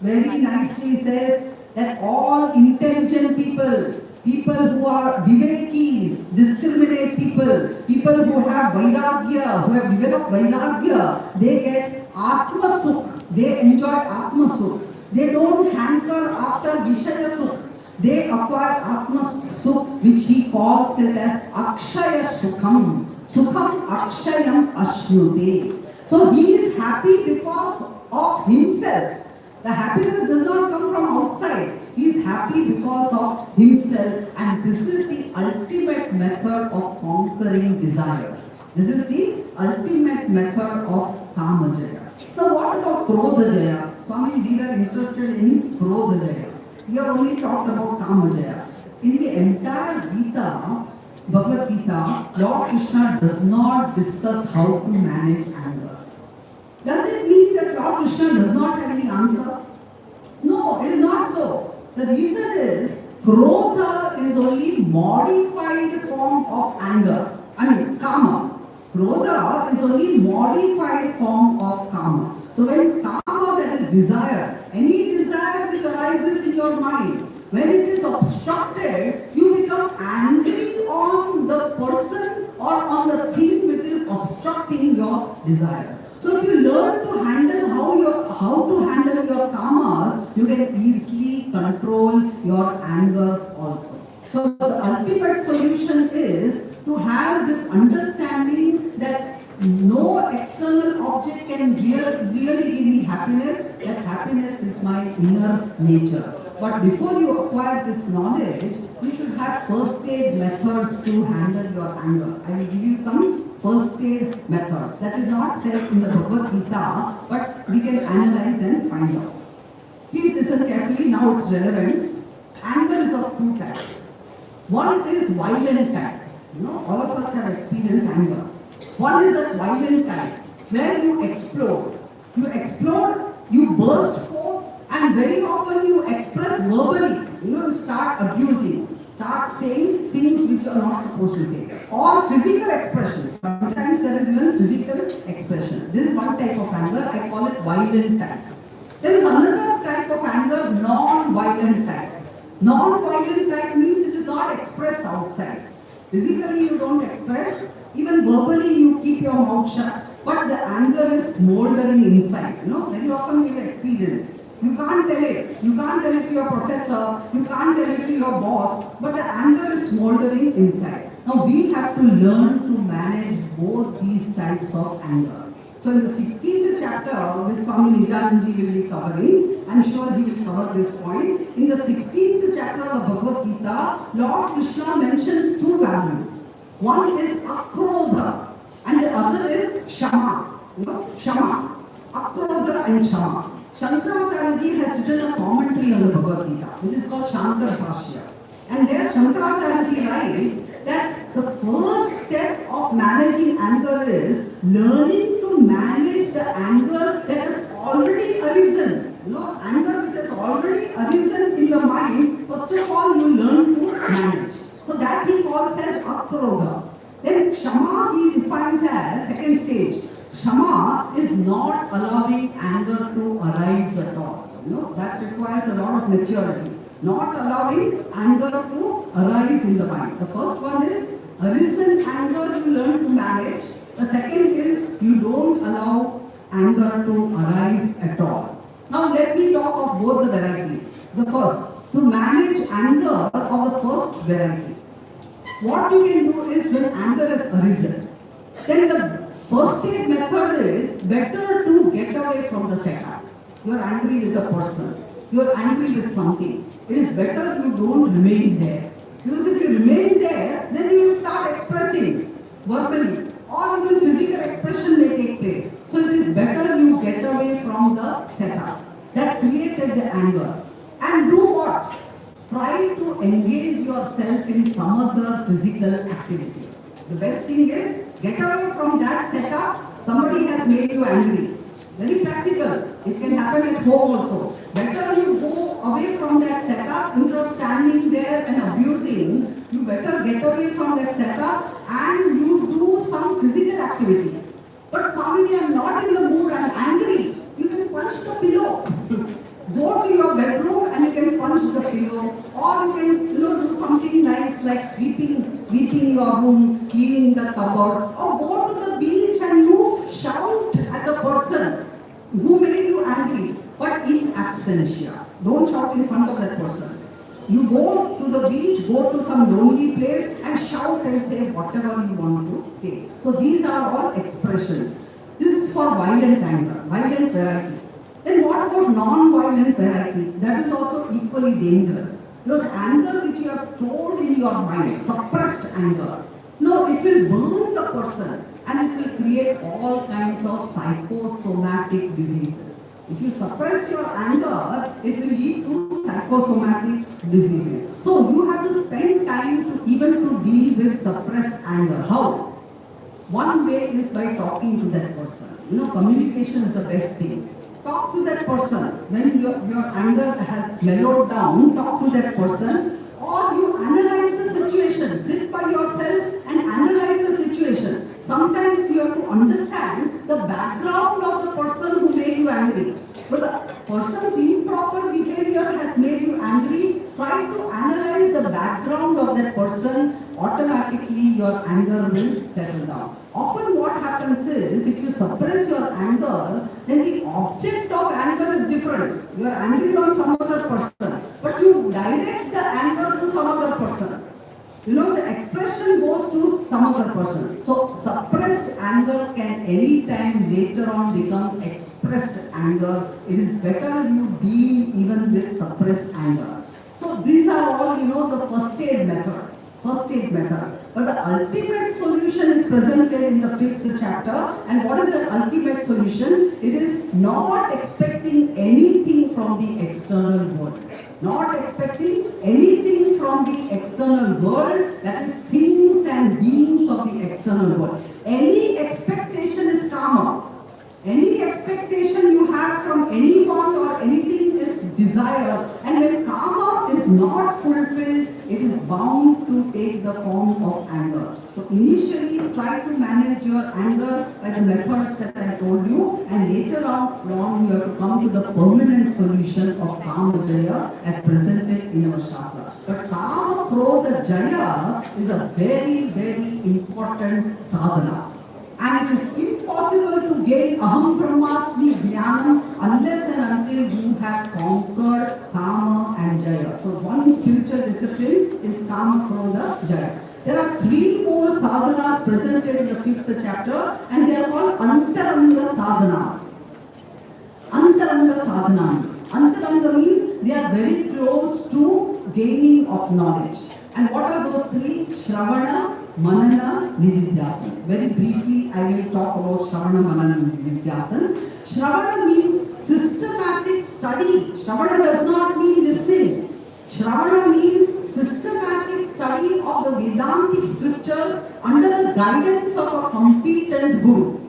very nicely says that all intelligent people who are vivekis, discriminate people who have vairagya, who have developed vairagya, they get atma sukh, they enjoy atma sukh. They don't hanker after vishaya sukh. They acquire atma sukh, which he calls it as akshaya sukham. Sukham akshayam ashnute. So he is happy because of himself. The happiness does not come from outside. He is happy because of himself, and this is the ultimate method of conquering desires. This is the ultimate method of Kamajaya. Now what about Krodhajaya? Swami, we are interested in Krodhajaya. We have only talked about Kamajaya. In the entire Gita, Bhagavad Gita, Lord Krishna does not discuss how to manage anger. Does it mean that Lord Krishna does not have any answer? No, it is not so. The reason is, Krodha is only modified form of anger. Kama. Krodha is only modified form of Kama. So when Kama, that is desire, any desire which arises in your mind, when it is obstructed, you become angry on the person or on the thing which is obstructing your desires. So if you learn to handle how to handle your kamas, you can easily control your anger also. So the ultimate solution is to have this understanding that no external object can really give me happiness, that happiness is my inner nature. But before you acquire this knowledge, you should have first aid methods to handle your anger. I will give you some first aid methods. That is not said in the Bhagavad Gita, but we can analyze and find out. Please listen carefully, now it's relevant. Anger is of two types. One is violent type. All of us have experienced anger. One is the violent type, where you explode. You burst forth, and very often you express verbally. You start abusing. Start saying things which you are not supposed to say. Or physical expressions. Sometimes there is even physical expression. This is one type of anger. I call it violent type. There is another type of anger, non-violent type. Non-violent type means it is not expressed outside. Physically you don't express. Even verbally you keep your mouth shut. But the anger is smoldering inside. Very often we have experienced. You can't tell it. You can't tell it to your professor. You can't tell it to your boss. But the anger is smoldering inside. Now we have to learn to manage both these types of anger. So in the 16th chapter, which Swami Nijananji will be covering, I'm sure he will cover this point. In the 16th chapter of Bhagavad Gita, Lord Krishna mentions two values. One is akrodha and the other is kshama. Kshama. Akrodha and kshama. Shankaracharya has written a commentary on the Bhagavad Gita, which is called Shankara Bhashya. And there Shankaracharya writes that the first step of managing anger is learning to manage the anger that has already arisen. Anger which has already arisen in the mind, first of all you learn to manage. So that he calls as akrodha. Then kshama he defines as second stage. Kshama not allowing anger to arise at all. That requires a lot of maturity. Not allowing anger to arise in the mind. The first one is arisen anger you learn to manage. The second is you don't allow anger to arise at all. Now let me talk of both the varieties. The first, to manage anger of the first variety. What you can do is when anger has arisen, then the first aid method is better to get away from the setup. You are angry with the person. You are angry with something. It is better you don't remain there. Because if you remain there, then you will start expressing verbally or even physical expression may take place. So it is better you get away from the setup that created the anger. And do what? Try to engage yourself in some other physical activity. The best thing is get away from that setup. Somebody has made you angry. Very practical. It can happen at home also. Better you go away from that setup instead of standing there and abusing. You better get away from that setup and you do some physical activity. But Swami, I am not in the mood, I am angry. You can punch the pillow. Go to your bedroom and you can punch the pillow, or you can do something nice like sweeping your room, cleaning the cupboard, or go to the beach and you shout at the person who made you angry, but in absentia. Don't shout in front of that person. You go to the beach, go to some lonely place and shout and say whatever you want to say. So these are all expressions. This is for violent anger, violent variety. Then what about non-violent variety? That is also equally dangerous. Because anger which you have stored in your mind, suppressed anger, no, it will burn the person and it will create all kinds of psychosomatic diseases. If you suppress your anger, it will lead to psychosomatic diseases. So you have to spend time to deal with suppressed anger. How? One way is by talking to that person. Communication is the best thing. Talk to that person. When your anger has mellowed down, talk to that person, or you analyze the situation. Sit by yourself and analyze the situation. Sometimes you have to understand the background of the person who made you angry. But the person's improper behavior has made you angry. Try to analyze the background of that person. Automatically your anger will settle down. Often what happens is, if you suppress your anger, then the object of anger is different. You are angry on some other person, but you direct the anger to some other person. The expression goes to some other person. So suppressed anger can any time later on become expressed anger. It is better you deal even with suppressed anger. So these are all, the first aid methods. First aid methods. But the ultimate solution is presented in the 5th chapter. And what is the ultimate solution? It is not expecting anything from the external world. Not expecting anything from the external world, that is things and beings of the external world. Any expectation is karma. Any expectation you have from anyone or anything is desire, and when karma is not fulfilled, it is bound to take the form of anger. So initially try to manage your anger by the methods that I told you, and later on you have to come to the permanent solution of Kama Jaya as presented in our Shastra. But Kama Krodha Jaya is a very, very important sadhana. And it is impossible to gain Aham Brahmasmi Jnanam unless and until you have conquered Kama and Jaya. So one spiritual discipline is Kama Krodha Jaya. There are 3 more sadhanas presented in the 5th chapter, and they are called Antaranga sadhanas. Antaranga sadhana. Antaranga means they are very close to gaining of knowledge. And what are those 3? Shravana, Manana, Nididhyasan. Very briefly, I will talk about Shravana, Manana, Nididhyasan. Shravana means systematic study. Shravana does not mean listening. Shravana means systematic study of the Vedantic scriptures under the guidance of a competent guru.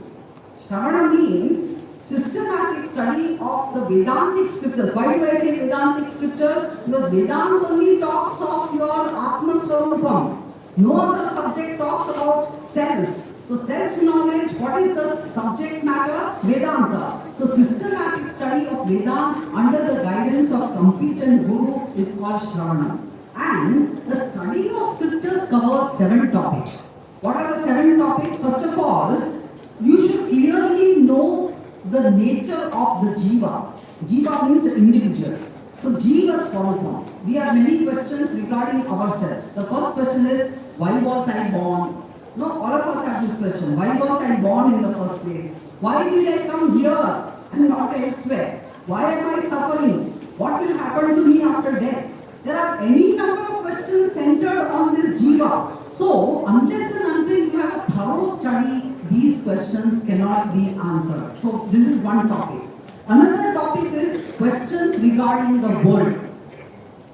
Shravana means systematic study of the Vedantic scriptures. Why do I say Vedantic scriptures? Because Vedanta only talks of your Atma Swarupam. No other subject talks about self. So self-knowledge, what is the subject matter? Vedanta. So systematic study of Vedanta under the guidance of competent guru is called Shravana. And the study of scriptures covers 7 topics. What are the 7 topics? First of all, you should clearly know the nature of the jiva. Jiva means the individual. So jiva swarupa. We have many questions regarding ourselves. The first question is, why was I born? No, all of us have this question. Why was I born in the first place? Why did I come here and not elsewhere? Why am I suffering? What will happen to me after death? There are any number of questions centered on this jiva. So, unless and until you have a thorough study, these questions cannot be answered. So, this is one topic. Another topic is questions regarding the world.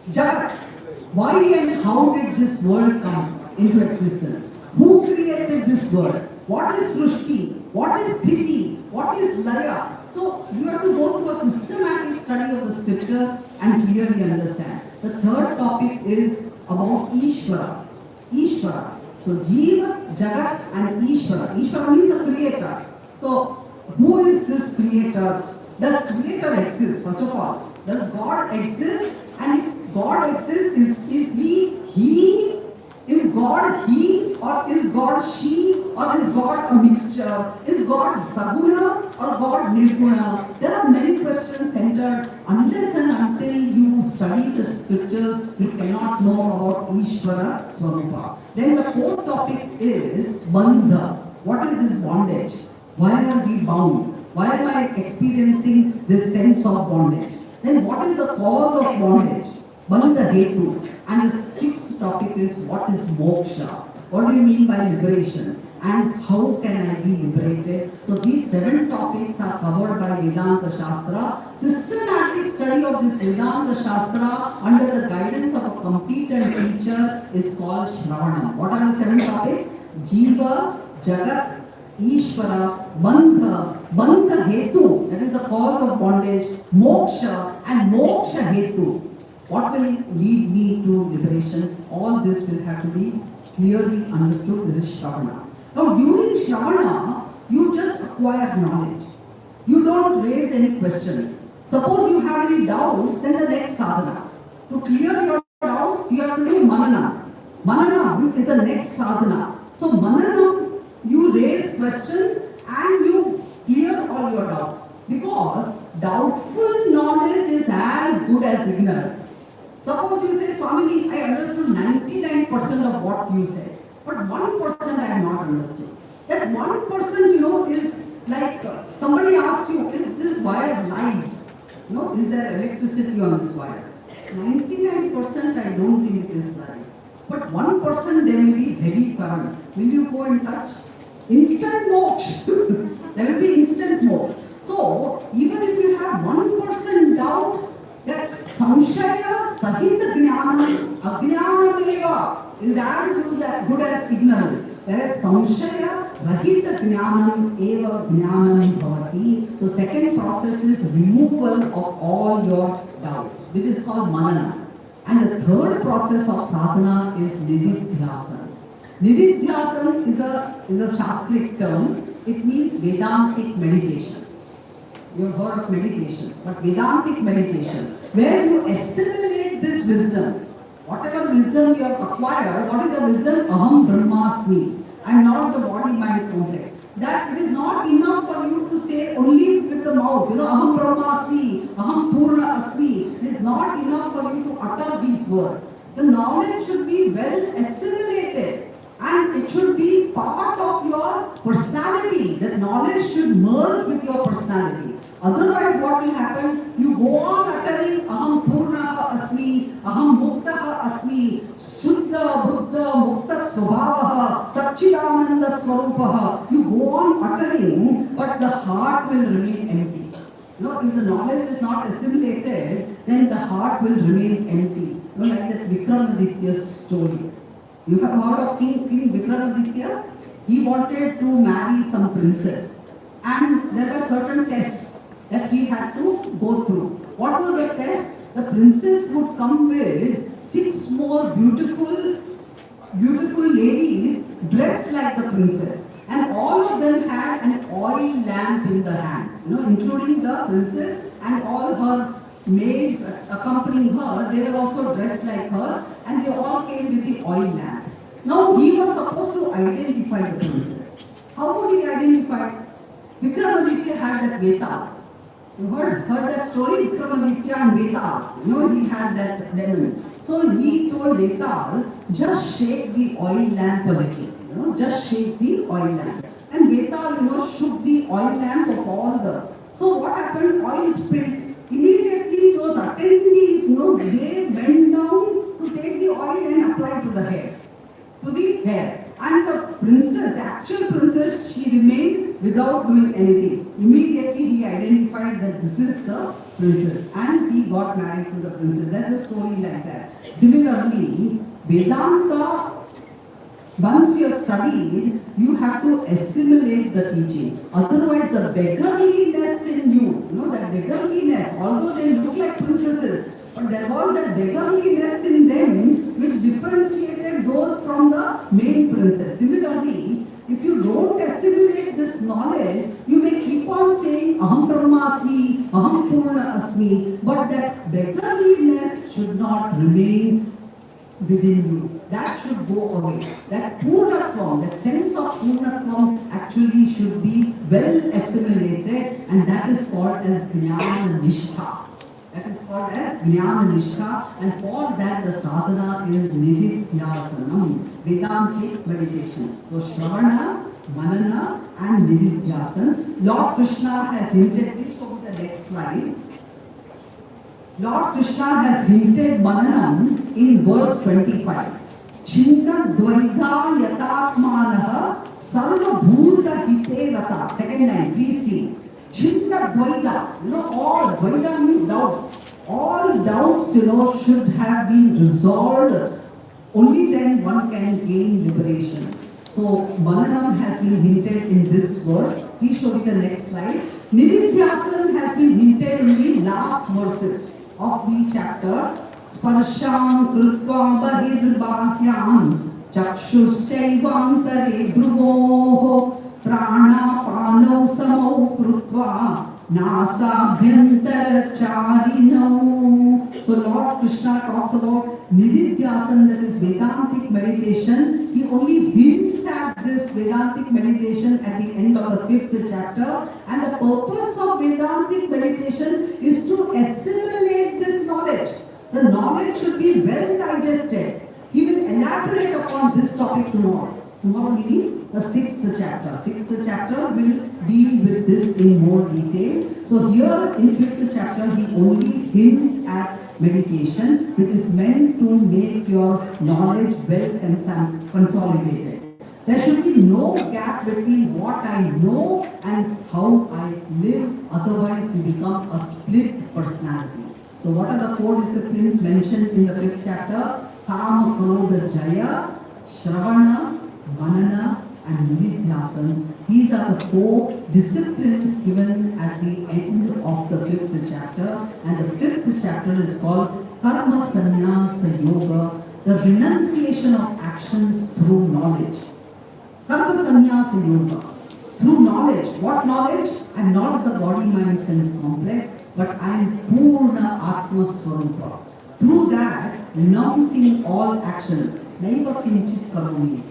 Jagat. Why and how did this world come into existence? Who created this world? What is Srushti? What is Sthiti? What is Laya? So you have to go through a systematic study of the scriptures and clearly understand. The third topic is about Ishvara. Ishvara. So Jiva, Jagat and Ishvara. Ishvara means a creator. So who is this creator? Does creator exist? First of all, does God exist? And if God exists, is he? Is God he, or is God she, or is God a mixture? Is God Saguna or God Nirguna? There are many questions centered. Unless and until you study the scriptures, you cannot know about Ishvara Swarupa. Then the fourth topic is Bandha. What is this bondage? Why are we bound? Why am I experiencing this sense of bondage? Then what is the cause of bondage? Bandha Hetu. And the sixth topic is, what is moksha? What do you mean by liberation? And how can I be liberated? So these 7 topics are covered by Vedanta Shastra. Systematic study of this Vedanta Shastra under the guidance of a competent teacher is called Shravana. What are the 7 topics? Jiva, Jagat, Ishvara, Bandha Hetu, that is the cause of bondage, Moksha and Moksha Hetu. What will lead me to liberation? All this will have to be clearly understood. This is Shravana. Now during Shravana, you just acquire knowledge. You don't raise any questions. Suppose you have any doubts, then the next sadhana. To clear your doubts, you have to do Mananam. Mananam is the next sadhana. So Mananam, you raise questions and you clear all your doubts. Because doubtful knowledge is as good as ignorance. Suppose you say, Swamini, I understood 99% of what you said, but 1% I have not understood. That 1%, is like somebody asks you, is this wire live? Is there electricity on this wire? 99% I don't think it is live. But 1% there may be heavy current. Will you go and touch? Instant moksha. There will be instant moksha. So, even if you have 1% doubt, that samshaya sahita jnanam ajnanameva is as good as ignorance. Whereas samshaya rahita jnanam eva jnanam bhavati. So second process is removal of all your doubts, which is called manana. And the third process of sadhana is nididhyasan. Nididhyasan is a shastric term. It means Vedantic meditation. You have heard of meditation, but Vedantic meditation, where you assimilate this wisdom. Whatever wisdom you have acquired, what is the wisdom? Aham Brahmasmi. I am not the body-mind complex. That it is not enough for you to say only with the mouth, Aham Brahmasmi, Aham Purna Asmi. It is not enough for you to utter these words. The knowledge should be well assimilated. And it should be part of your personality. That knowledge should merge with your personality. Otherwise, what will happen? You go on uttering Aham Purna Asmi, Aham Mukta Asmi, Shuddha Buddha Mukta Swabhavaha, Satchidananda Swarupaha. You go on uttering, but the heart will remain empty. If the knowledge is not assimilated, then the heart will remain empty. Like that Vikramaditya's story. You have heard of King Vikramaditya? He wanted to marry some princess. And there were certain tests that he had to go through. What was the test? The princess would come with 6 more beautiful ladies dressed like the princess. And lamp in the hand, including the princess and all her maids accompanying her. They were also dressed like her, and they all came with the oil lamp. Now he was supposed to identify the princess. How would he identify? Vikramaditya had that Veta. You heard that story, Vikramaditya and Vetal. He had that demon. So he told Vetal, just shake the oil lamp a little. Just shake the oil lamp. And Vetal, shook the oil lamp of all the. So what happened? Oil spilled. Immediately those attendees, they went down to take the oil and apply to the hair. To the hair. And the princess, the actual princess, she remained without doing anything. Immediately he identified that this is the princess and he got married to the princess. That's a story like that. Similarly, Vedanta, once you have studied, you have to assimilate the teaching. Otherwise, the beggarliness in you, that beggarliness, although they look like princesses, but there was that beggarliness in them which differentiated those from the main princess. Similarly, if you don't assimilate this knowledge, you may keep on saying Aham Brahmasmi, Aham Purna Asmi, but that beggarliness should not remain within you. That should go away. That Purnatvam, that sense of Purnatvam actually should be well assimilated, and that is called as Jnana Nishtha. That is called as Jnana Nishtha, and for that the sadhana is Nididhyasanam, Vedantic meditation. So Shravana, Manana and Nididhyasan. Lord Krishna has hinted, please go to the next slide. Lord Krishna has hinted Mananam in verse 25. Chinna Dvaita Yatatmanaha Sarva Bhuta Hite Rata. Second line, please see. Chinna Dvaita, all Dvaita means doubts. All doubts, should have been resolved. Only then one can gain liberation. So Mananam has been hinted in this verse. Please show me the next slide. Nididhyasan has been hinted in the last verses of the chapter. Sparsham krutva bahirbahyam chakshushchaivantare dhruvoho prana panau samau krutva nasabhyantaracharino. So Lord Krishna talks about Nididhyasan, that is Vedantic meditation. He only hints at this Vedantic meditation at the end of the 5th chapter. And the purpose of Vedantic meditation is to assimilate this knowledge. The knowledge should be well digested. He will elaborate upon this topic tomorrow. Tomorrow meaning the 6th chapter. 6th chapter will deal with this in more detail. So here in 5th chapter he only hints at meditation, which is meant to make your knowledge well consolidated. There should be no gap between what I know and how I live, otherwise you become a split personality. So what are the 4 disciplines mentioned in the 5th chapter? Kama, Krodha, Jaya, Shravana, Manana and Nididhyasan. These are the 4 disciplines given at the end of the 5th chapter. And the 5th chapter is called Karma Sanyasa Yoga, the renunciation of actions through knowledge. Karma Sanyasa Yoga. Through knowledge. What knowledge? I am not the body, mind, sense complex, but I am Purna Atma Swarupa. Through that, renouncing all actions. Naiva Kinchit Karami.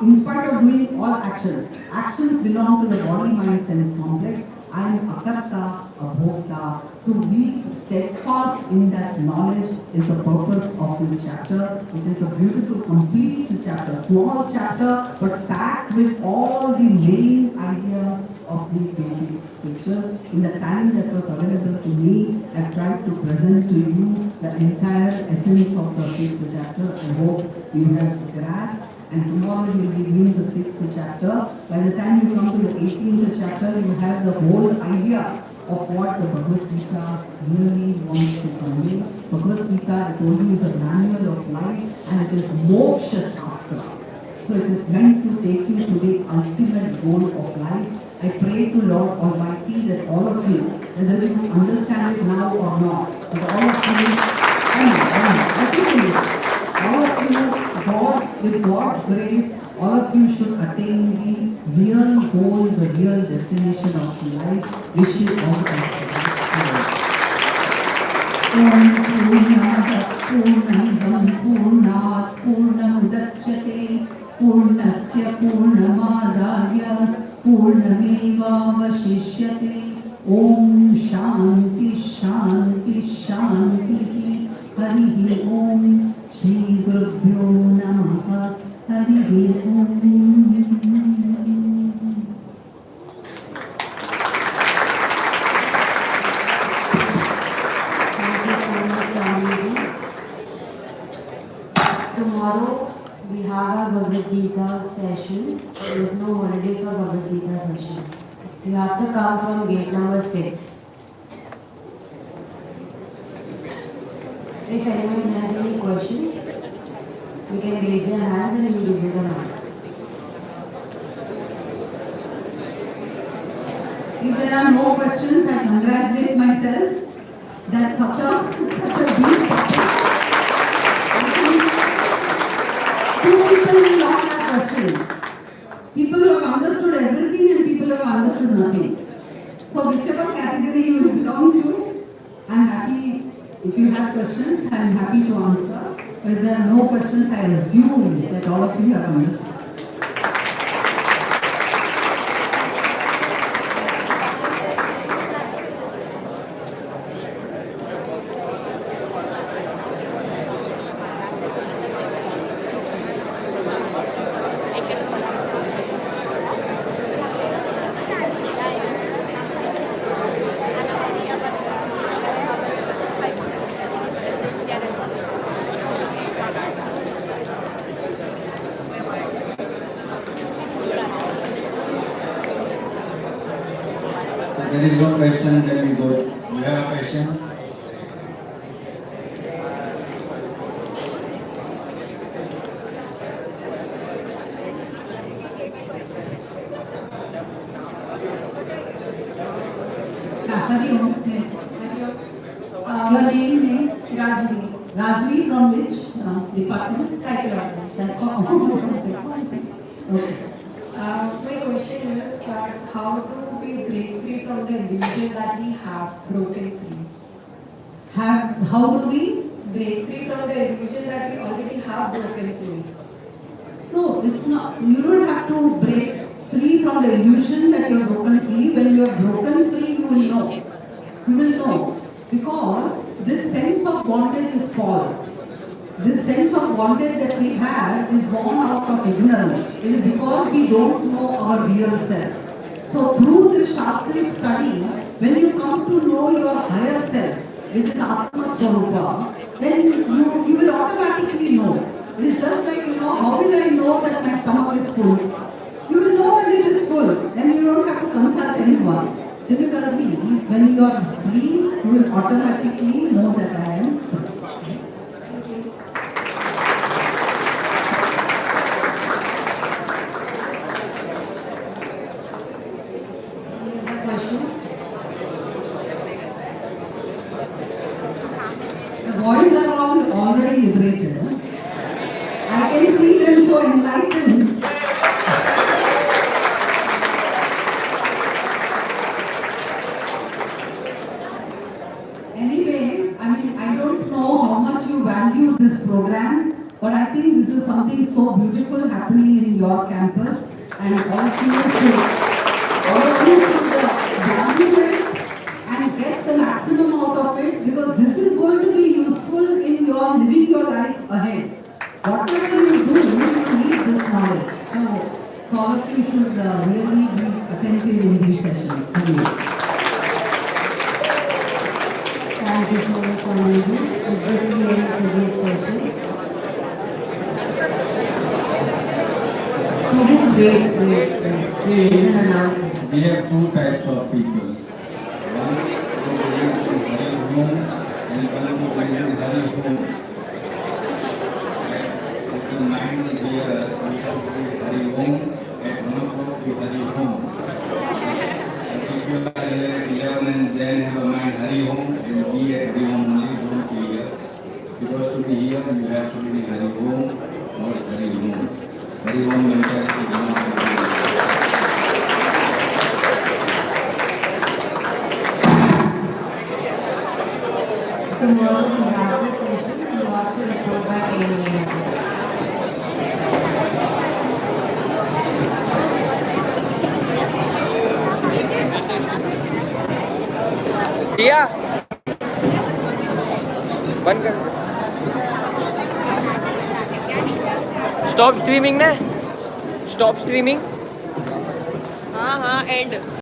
In spite of doing all actions, actions belong to the body, mind, sense complex. I am Akarta, Abhokta. To be steadfast in that knowledge is the purpose of this chapter, which is a beautiful, complete chapter. Small chapter, but packed with all the main ideas of the Vedic scriptures. In the time that was available to me, I tried to present to you the entire essence of the 5th chapter. I hope you have grasped. And tomorrow we will be doing the 6th chapter. By the time you come to the 18th chapter, you have the whole idea of what the Bhagavad Gita really wants to convey. Bhagavad Gita, I told you, is a manual of life and it is Moksha Shastra. So it is meant to take you to the ultimate goal of life. I pray to Lord Almighty that all of you, whether you understand it now or not, but all of you, all of you, with God's grace, all of you should attain the real goal, the real destination of life. Wish you all the best. Om Purnamada Purnamidam Purnat Purnamudachyate Purnasya Purnamadaya Purnamevavashishyate. Om Shanti Shanti Shanti. Harihi Om. Shri Gurubhyo Namaha. Harihi Om. Thank you so much, Swamiji. Tomorrow we have our Bhagavad Gita session. There is no holiday for Bhagavad Gita session. You have to come from gate number 6. If anyone has any question, you can raise their hands and we will give you the mic. If there are no questions, I congratulate myself that such a deep topic. Two people will not have questions. People who have understood everything and people who have understood nothing. So whichever category you belong to, I am happy. If you have questions, I am happy to answer. But if there are no questions, I assume that all of you have understood. There is no question, then we go. You have a question? Hari Om. Yes. Your name? Rajvi. Rajvi from which department? Psychology. Psychology. Okay. My question is that how do we break free from the illusion that we have broken free? How do we? Break free from the illusion that we already have broken free. No, it's not. You don't have to break free from the illusion that you have broken free. When you have broken free, you will know. You will know. Because this sense of bondage is false. This sense of bondage that we have is born out of ignorance. It is because we don't know our real self. So through this Shastric study, when you come to know your higher self, which is Atma Swarupa, then you will automatically know. It is just like, how will I know that my stomach is full? You will know when it is full, then you don't have to consult anyone. Similarly, when you are free, you will automatically know that I am free. Any other questions? The boys are all already liberated. Huh? I can see them so enlightened. Anyway, I don't know how much you value this program, but I think this is something so beautiful happening in your campus, and all of you should value it and get the maximum out of it, because this is going to be useful in your living your life ahead. Whatever you do, you need this knowledge. So all of you should really be attentive in these sessions. Thank you. Thank you so much, Swamiji. With this we end today's session. Students, wait. There is an announcement. We have two types of people. One who believes in Hari Om and one who believes in Hari Home. If the mind is here, we should be Hari Om, at 1 o'clock we Hari Home. But if you are here at 11 and then have a mind Hari Home, then be at Hari Home only, don't be here. Because to be here, you have to be Hari Home or Hari Home. Very warm welcome to one of the Tomorrow we have the session. You have to report by 10 a.m. दिया बंद कर stop streaming ना stop streaming हाँ हाँ and